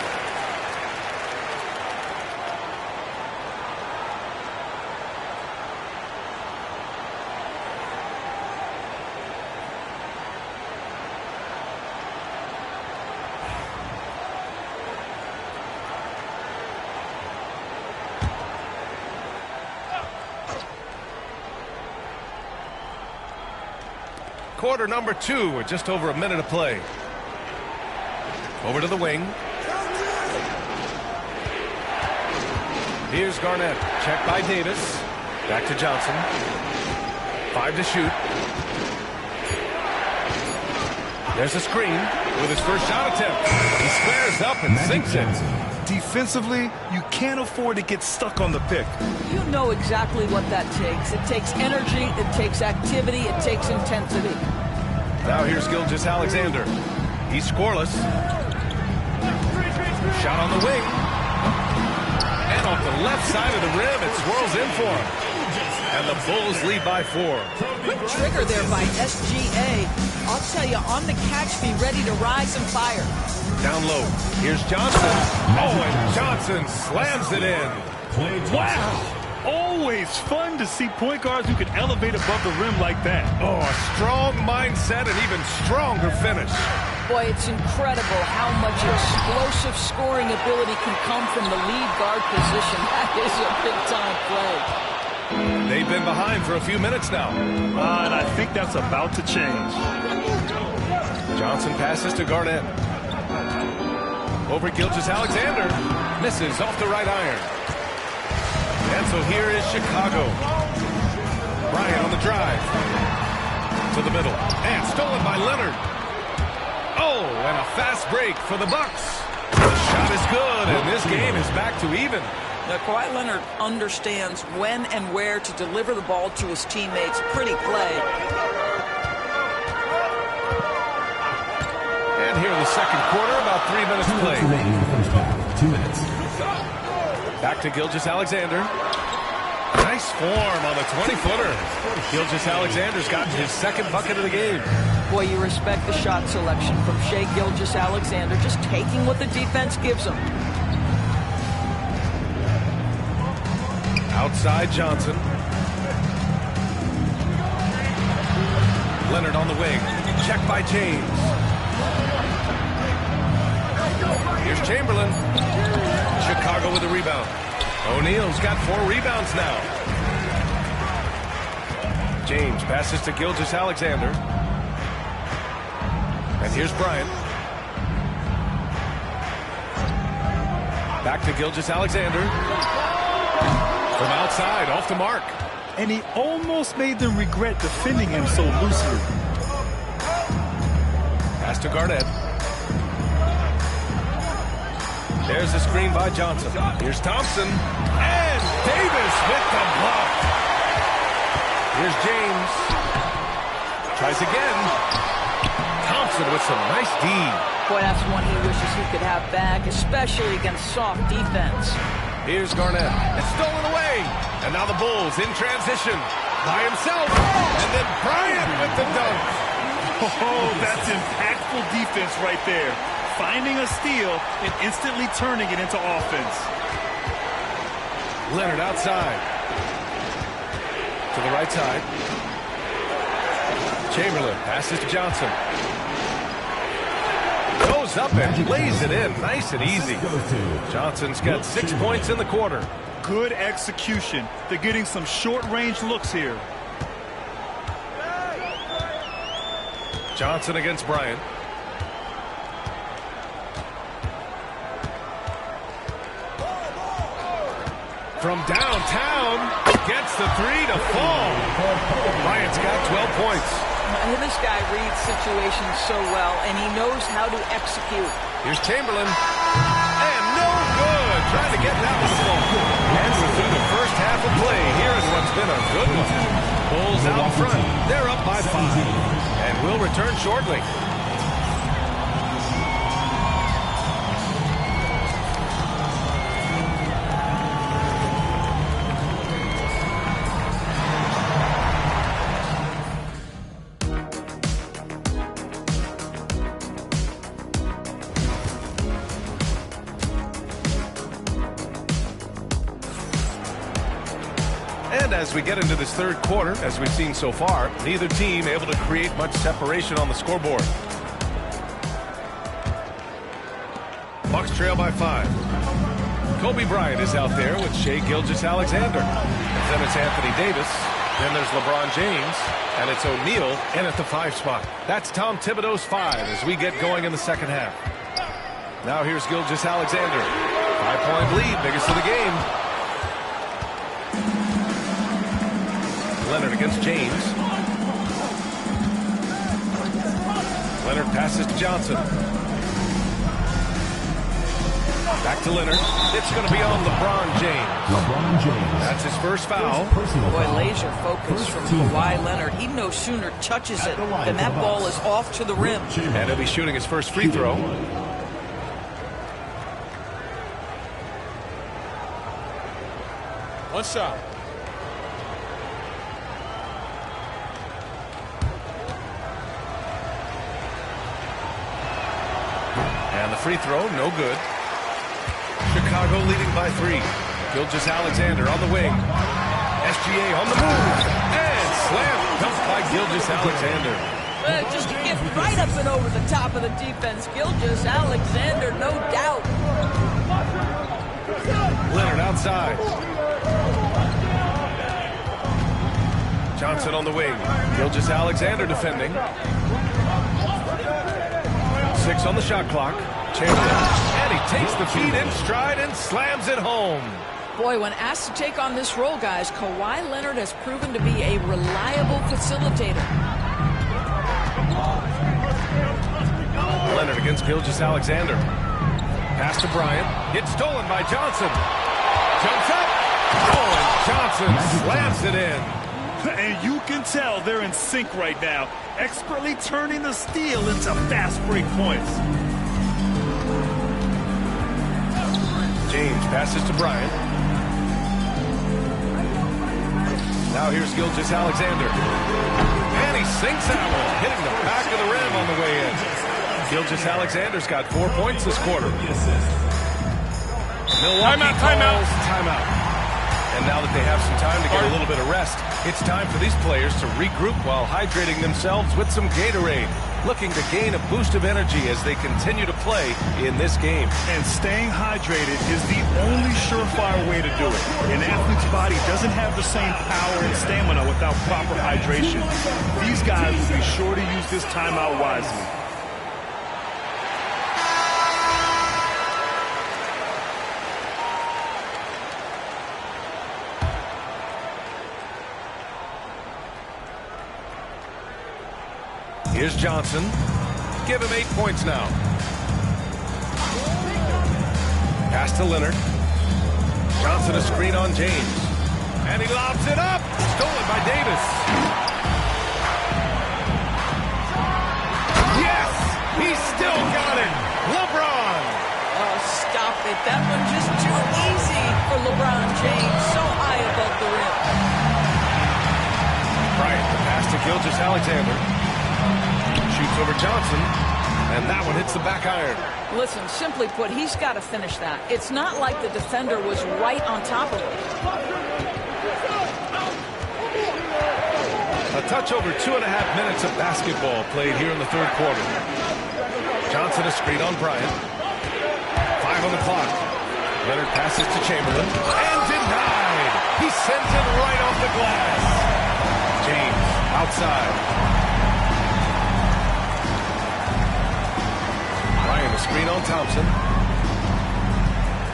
Quarter number 2 with just over a minute of play. Over to the wing. Here's Garnett. Check by Davis. Back to Johnson. 5 to shoot. There's a screen with his first shot attempt. He squares up and sinks it. Defensively, you can't afford to get stuck on the pick. You know exactly what that takes. It takes energy, it takes activity, it takes intensity. Now here's Gilgeous-Alexander. He's scoreless. Shot on the wing. And off the left side of the rim, it swirls in for him. And the Bulls lead by 4. Quick trigger there by SGA. I'll tell you, on the catch, be ready to rise and fire. Down low. Here's Johnson. Oh, and Johnson slams it in. Wow. Always fun to see point guards who can elevate above the rim like that. Oh, a strong mindset and even stronger finish. Boy, it's incredible how much explosive scoring ability can come from the lead guard position. That is a big-time play. They've been behind for a few minutes now. And I think that's about to change. Johnson passes to Garnett. Over Gilgeous-Alexander. Misses off the right iron. And so here is Chicago. Bryant on the drive. To the middle. And stolen by Leonard. Oh, and a fast break for the Bucks. The shot is good, and this game is back to even. Now, Kawhi Leonard understands when and where to deliver the ball to his teammates. Pretty play. And here in the second quarter, about 3 minutes to play. 2 minutes remaining in the first half. 2 minutes. Back to Gilgeous-Alexander. Nice form on the 20-footer. Gilgeous-Alexander's gotten his second bucket of the game. Boy, you respect the shot selection from Shai Gilgeous-Alexander, just taking what the defense gives him. Outside Johnson. Leonard on the wing. Check by James. Here's Chamberlain. Chicago with a rebound. O'Neal's got 4 rebounds now. James passes to Gilgeous-Alexander. And here's Bryant. Back to Gilgeous-Alexander. From outside, off the mark. And he almost made them regret defending him so loosely. Pass to Garnett. There's a screen by Johnson. Here's Thompson. And Davis with the block. Here's James. Tries again. Thompson with some nice D. Boy, that's one he wishes he could have back, especially against soft defense. Here's Garnett. It's stolen away. And now the Bulls in transition. By himself. And then Bryant with the dunk. Oh, that's impactful defense right there. Finding a steal and instantly turning it into offense. Leonard outside. To the right side. Chamberlain passes to Johnson. Goes up and lays it in. Nice and easy. Johnson's got 6 points in the quarter. Good execution. They're getting some short-range looks here. Johnson against Bryant. From downtown, gets the three to fall. Bryant's got 12 points. This guy reads situations so well, and he knows how to execute. Here's Chamberlain. And no good. Trying to get that one to fall. And we're through the first half of play here in what's been a good one. Bulls out front. They're up by 5. And we'll return shortly. And as we get into this third quarter, as we've seen so far, neither team able to create much separation on the scoreboard. Bucks trail by 5. Kobe Bryant is out there with Shai Gilgeous-Alexander. Then it's Anthony Davis. Then there's LeBron James. And it's O'Neal in at the 5 spot. That's Tom Thibodeau's 5 as we get going in the second half. Now here's Gilgeous-Alexander. 5-point lead, biggest of the game. Leonard against James. Leonard passes to Johnson. Back to Leonard. It's going to be on LeBron James. That's his first foul. Boy, laser focus from Kawhi Leonard. He no sooner touches it than that ball is off to the rim. And he'll be shooting his first free throw. One shot. And the free throw, no good. Chicago leading by 3. Gilgeous-Alexander on the wing. SGA on the move. And slam dunk by Gilgeous-Alexander. Just get right up and over the top of the defense. Gilgeous-Alexander, no doubt. Leonard outside. Johnson on the wing. Gilgeous-Alexander defending. 6 on the shot clock. Chamberlain. And he takes the feed in stride and slams it home. Boy, when asked to take on this role, guys, Kawhi Leonard has proven to be a reliable facilitator. Leonard against Gilgeous-Alexander. Pass to Bryant. It's stolen by Johnson. Jumps up. Oh, and Johnson slams it in. And you can tell they're in sync right now, expertly turning the steal into fast break points. James passes to Bryant. Now here's Gilgeous-Alexander. And he sinks that one, hitting the back of the rim on the way in. Gilgeous-Alexander's got 4 points this quarter. Milwaukee calls timeout. And now that they have some time to get a little bit of rest, it's time for these players to regroup while hydrating themselves with some Gatorade, looking to gain a boost of energy as they continue to play in this game. And staying hydrated is the only surefire way to do it. An athlete's body doesn't have the same power and stamina without proper hydration. These guys will be sure to use this timeout wisely. Here's Johnson. Give him 8 points now. Pass to Leonard. Johnson a screen on James. And he lobs it up. Stolen by Davis. Yes! He's still got it. LeBron. Oh, stop it. That one just too easy for LeBron James. So high above the rim. Bryant, the pass to Gilgeous-Alexander. Shoots over Johnson. And that one hits the back iron. Listen, simply put, he's got to finish that. It's not like the defender was right on top of him. A touch over 2.5 minutes of basketball played here in the third quarter. Johnson a screen on Bryant. 5 on the clock. Leonard passes to Chamberlain. And denied. He sends it right off the glass. James outside. Bryant a screen on Thompson.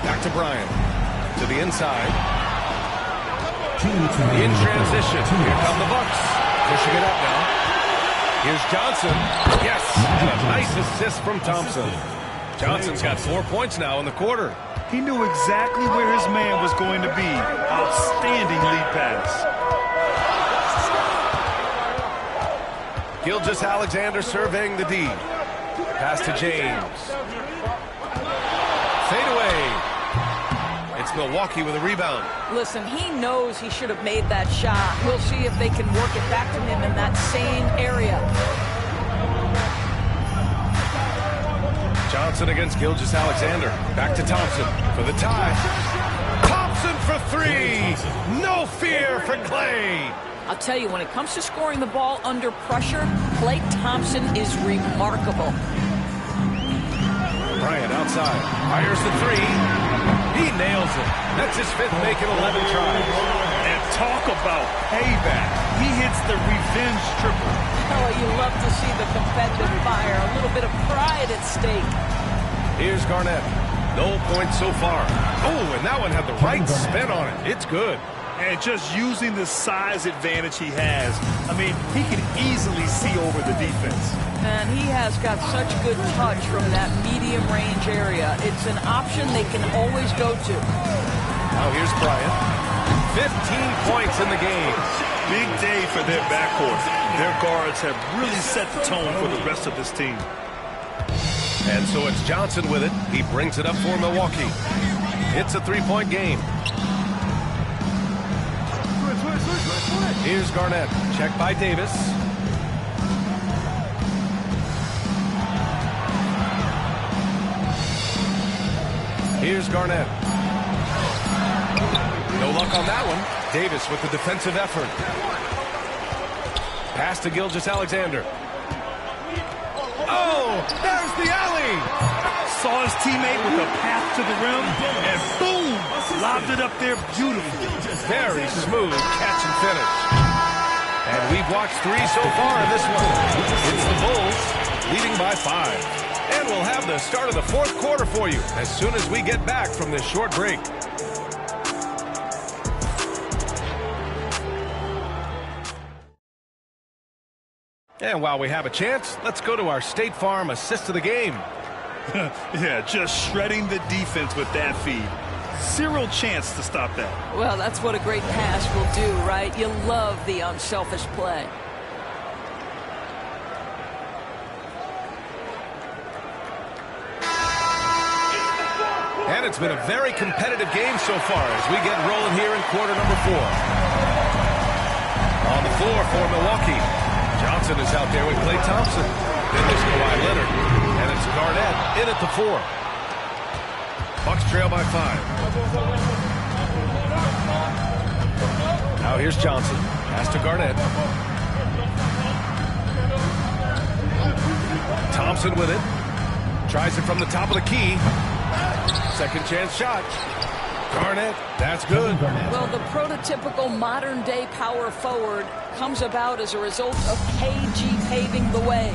Back to Bryant. To the inside. In transition. Here come the Bucks. Pushing it up now. Here's Johnson. Yes. And a nice assist from Thompson. Johnson's got 4 points now in the quarter. He knew exactly where his man was going to be. Outstanding lead pass. Gilgeous-Alexander surveying the D. Pass to James. Fade away. It's Milwaukee with a rebound. Listen, he knows he should have made that shot. We'll see if they can work it back to him in that same area. Johnson against Gilgeous-Alexander. Back to Thompson for the tie. Thompson for 3. No fear for Klay. I'll tell you, when it comes to scoring the ball under pressure, Klay Thompson is remarkable. Bryant outside. Fires the 3. He nails it. That's his 5th make in 11 tries. And talk about payback. He hits the revenge triple. Oh, you love to see the competitive fire. A little bit of pride at stake. Here's Garnett. No points so far. Oh, and that one had the right spin on it. It's good. And just using the size advantage he has, I mean, he can easily see over the defense. And he has got such good touch from that medium range area. It's an option they can always go to. Now here's Bryant. 15 points in the game. Big day for their backcourt. Their guards have really set the tone for the rest of this team. And so it's Johnson with it. He brings it up for Milwaukee. It's a 3-point game. Here's Garnett. Check by Davis. Here's Garnett. No luck on that one. Davis with the defensive effort. Pass to Gilgeous-Alexander. Oh, there's the alley. Saw his teammate with a path to the rim, and boom, lobbed it up there beautifully. Very smooth catch and finish. And we've watched 3 so far in this one. It's the Bulls leading by 5. And we'll have the start of the 4th quarter for you as soon as we get back from this short break. And while we have a chance, let's go to our State Farm assist of the game. Yeah, just shredding the defense with that feed. Zero chance to stop that. Well, that's what a great pass will do, right? You love the unselfish play. And it's been a very competitive game so far as we get rolling here in quarter number 4. On the floor for Milwaukee. Johnson is out there with Klay Thompson. Then there's Kawhi Leonard. And it's Garnett in at the 4. Bucks trail by 5. Now here's Johnson. Pass to Garnett. Thompson with it. Tries it from the top of the key. Second chance shot. Garnett, that's good. Well, the prototypical modern-day power forward comes about as a result of KG paving the way.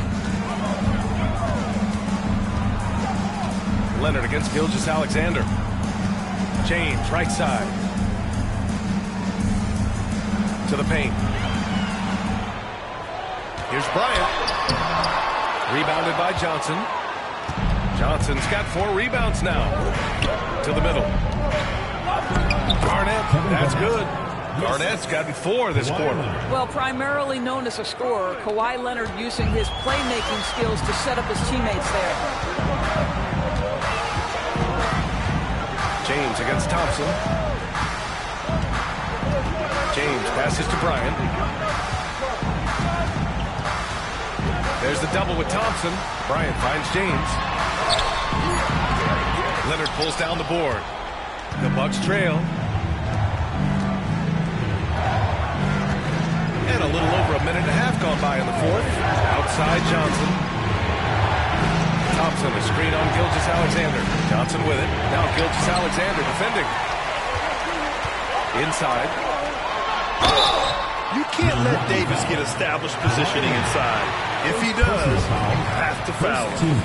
Leonard against Gilgeous-Alexander. James, right side. To the paint. Here's Bryant. Rebounded by Johnson. Johnson's got 4 rebounds now. to the middle. Garnett, that's good. Garnett's gotten 4 this quarter. Well, primarily known as a scorer, Kawhi Leonard using his playmaking skills to set up his teammates there. James against Thompson. James passes to Bryant. There's the double with Thompson. Bryant finds James. Leonard pulls down the board. The Bucks trail. And a little over a minute and a half gone by in the fourth. Outside Johnson. Thompson, a screen on Gilgeous-Alexander. Johnson with it. Now Gilgeous-Alexander defending. Inside. You can't let Davis get established positioning inside. If he does, you have to foul him.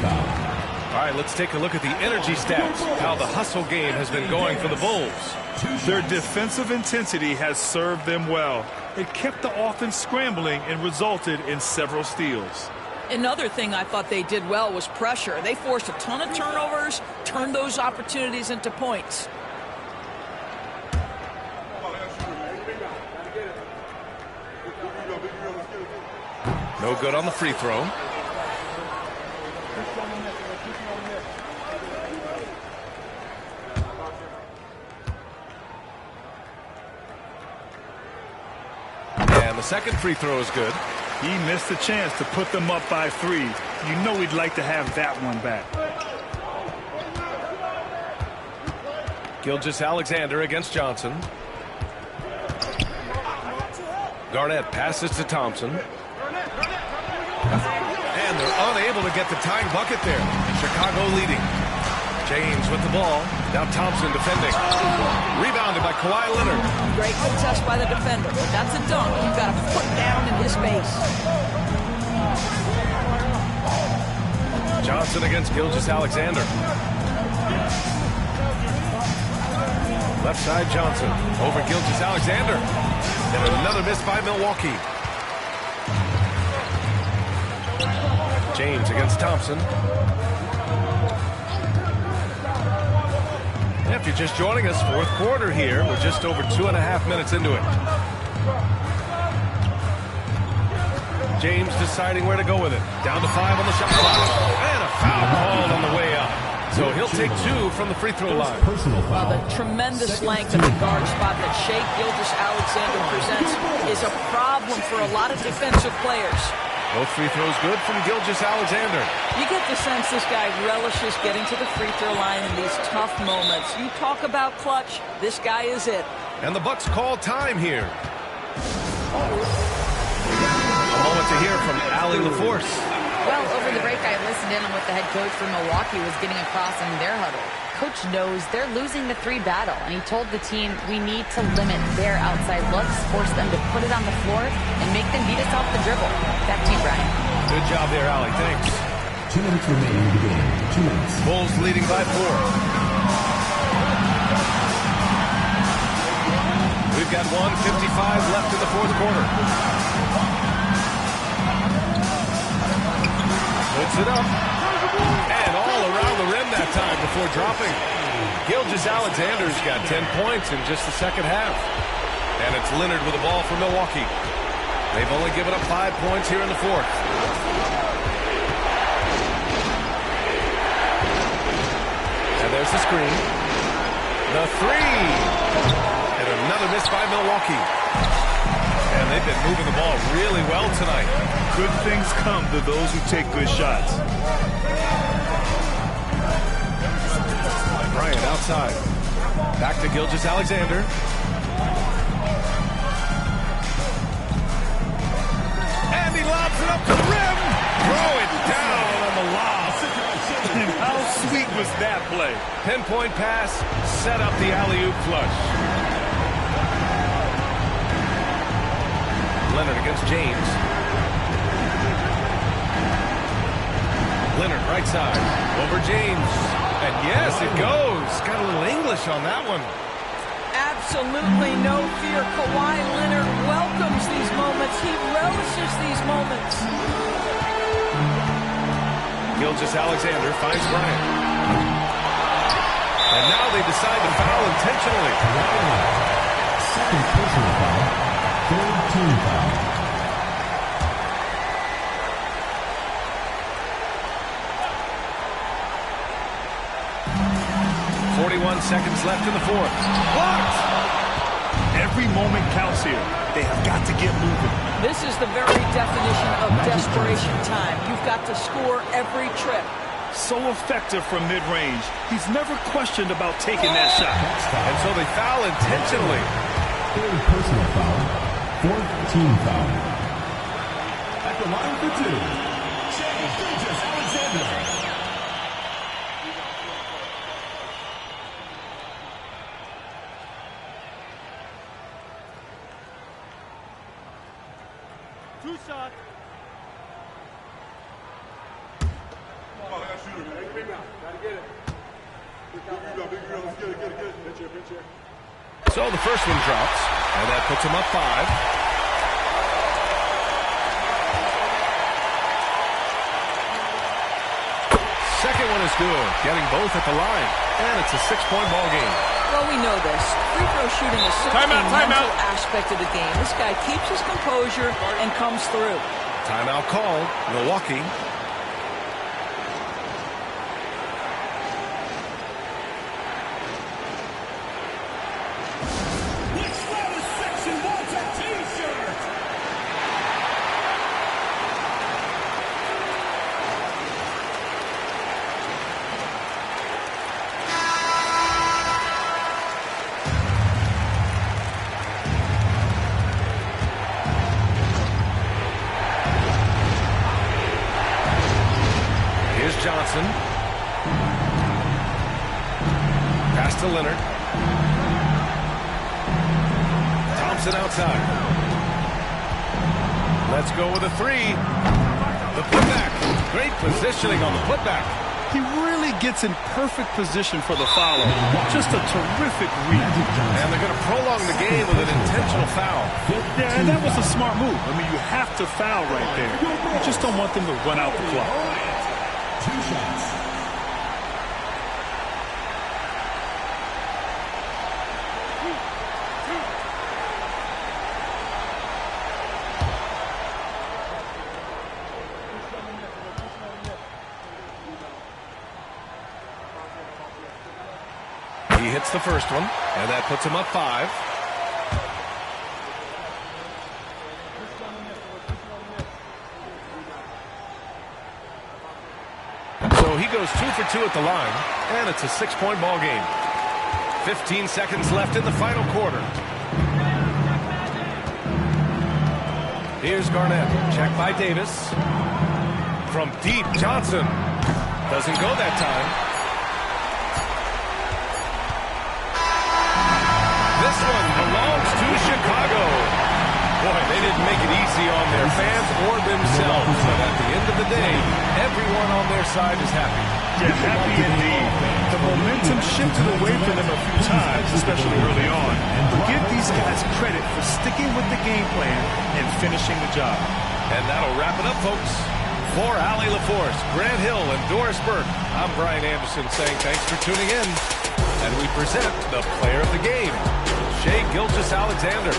All right, let's take a look at the energy stats, how the hustle game has been going for the Bulls. Their defensive intensity has served them well. It kept the offense scrambling and resulted in several steals. Another thing I thought they did well was pressure. They forced a ton of turnovers, turned those opportunities into points. No good on the free throw. And the second free throw is good. He missed a chance to put them up by 3. You know he'd like to have that one back. Gilgeous-Alexander against Johnson. Garnett passes to Thompson. And they're unable to get the tying bucket there. Chicago leading. James with the ball. Now Thompson defending. Rebounded by Kawhi Leonard. Great contest by the defender. If that's a dunk, you've got to put down in his face. Johnson against Gilgeous-Alexander. Left side Johnson. Over Gilgeous-Alexander. And another miss by Milwaukee. James against Thompson. If you're just joining us, fourth quarter here. We're just over 2.5 minutes into it. James deciding where to go with it. Down to 5 on the shot clock. And a foul called on the way up. So he'll take 2 from the free throw line. Well, the tremendous length of the guard spot that Shai Gilgeous-Alexander presents is a problem for a lot of defensive players. Both free throws good from Gilgeous-Alexander. You get the sense this guy relishes getting to the free throw line in these tough moments. You talk about clutch, this guy is it. And the Bucks call time here. A moment to hear from Allie LaForce. Well, over the break, I listened in on what the head coach for Milwaukee was getting across in their huddle. Coach knows they're losing the 3 battle, and he told the team, we need to limit their outside looks, force them to put it on the floor, and make them beat us off the dribble. Back to you, Brian. Good job there, Allie. Thanks. 2 minutes remaining in the game. 2 minutes. Bulls leading by 4. We've got 1:55 left in the fourth quarter. Puts it up. And all around the rim that time before dropping. Gilgeous-Alexander's got 10 points in just the second half. And it's Leonard with the ball for Milwaukee. They've only given up 5 points here in the fourth. And there's the screen. The 3. And another miss by Milwaukee. And they've been moving the ball really well tonight. Good things come to those who take good shots. Bryant outside. Back to Gilgeous-Alexander. And he lobs it up to the rim. Throw it down on the lob. And how sweet was that play? Pinpoint pass, set up the alley-oop flush. Leonard against James. Leonard right side. Over James. And yes, it goes. Got a little English on that one. Absolutely no fear. Kawhi Leonard welcomes these moments. He relishes these moments. Gilgeous-Alexander finds Bryant. And now they decide to foul intentionally. Second personal foul. Third team foul. 41 seconds left in the fourth. Blocked! Every moment counts here. They have got to get moving. This is the very definition of desperation time. You've got to score every trip. So effective from mid-range. He's never questioned about taking that shot. And so they foul intentionally. Third personal foul. Fourth team foul. At the line for two, Shai Gilgeous-Alexander. Two shots. Come on, I got to shoot it. Big now. Got to get it. Big girl. Let's get it. Bench here. So the first one drops, and that puts him up 5. Second one is good, getting both at the line, and it's a 6-point ball game. Well, we know this. Free throw shooting is such a mental aspect of the game. This guy keeps his composure and comes through. Timeout called, Milwaukee. Johnson. Pass to Leonard. Thompson outside. Let's go with a 3. The putback. Great positioning on the putback. He really gets in perfect position for the follow. Just a terrific read. And they're going to prolong the game with an intentional foul. Yeah, and that was a smart move. I mean, you have to foul right there. You just don't want them to run out the clock. 2 shots. He hits the first one, and that puts him up 5. So he goes 2 for 2 at the line, and it's a 6-point ball game. 15 seconds left in the final quarter. Here's Garnett. Check by Davis. From deep, Johnson. Doesn't go that time. This one belongs to Chicago. Boy, they didn't make it easy on their fans or themselves. But at the end of the day, everyone on their side is happy. Yeah, happy indeed. The momentum shifted away from them a few times, especially early on. But give these guys credit for sticking with the game plan and finishing the job. And that'll wrap it up, folks. For Allie LaForce, Grant Hill, and Doris Burke, I'm Brian Anderson saying thanks for tuning in. And we present the player of the game, Shai Gilgeous-Alexander.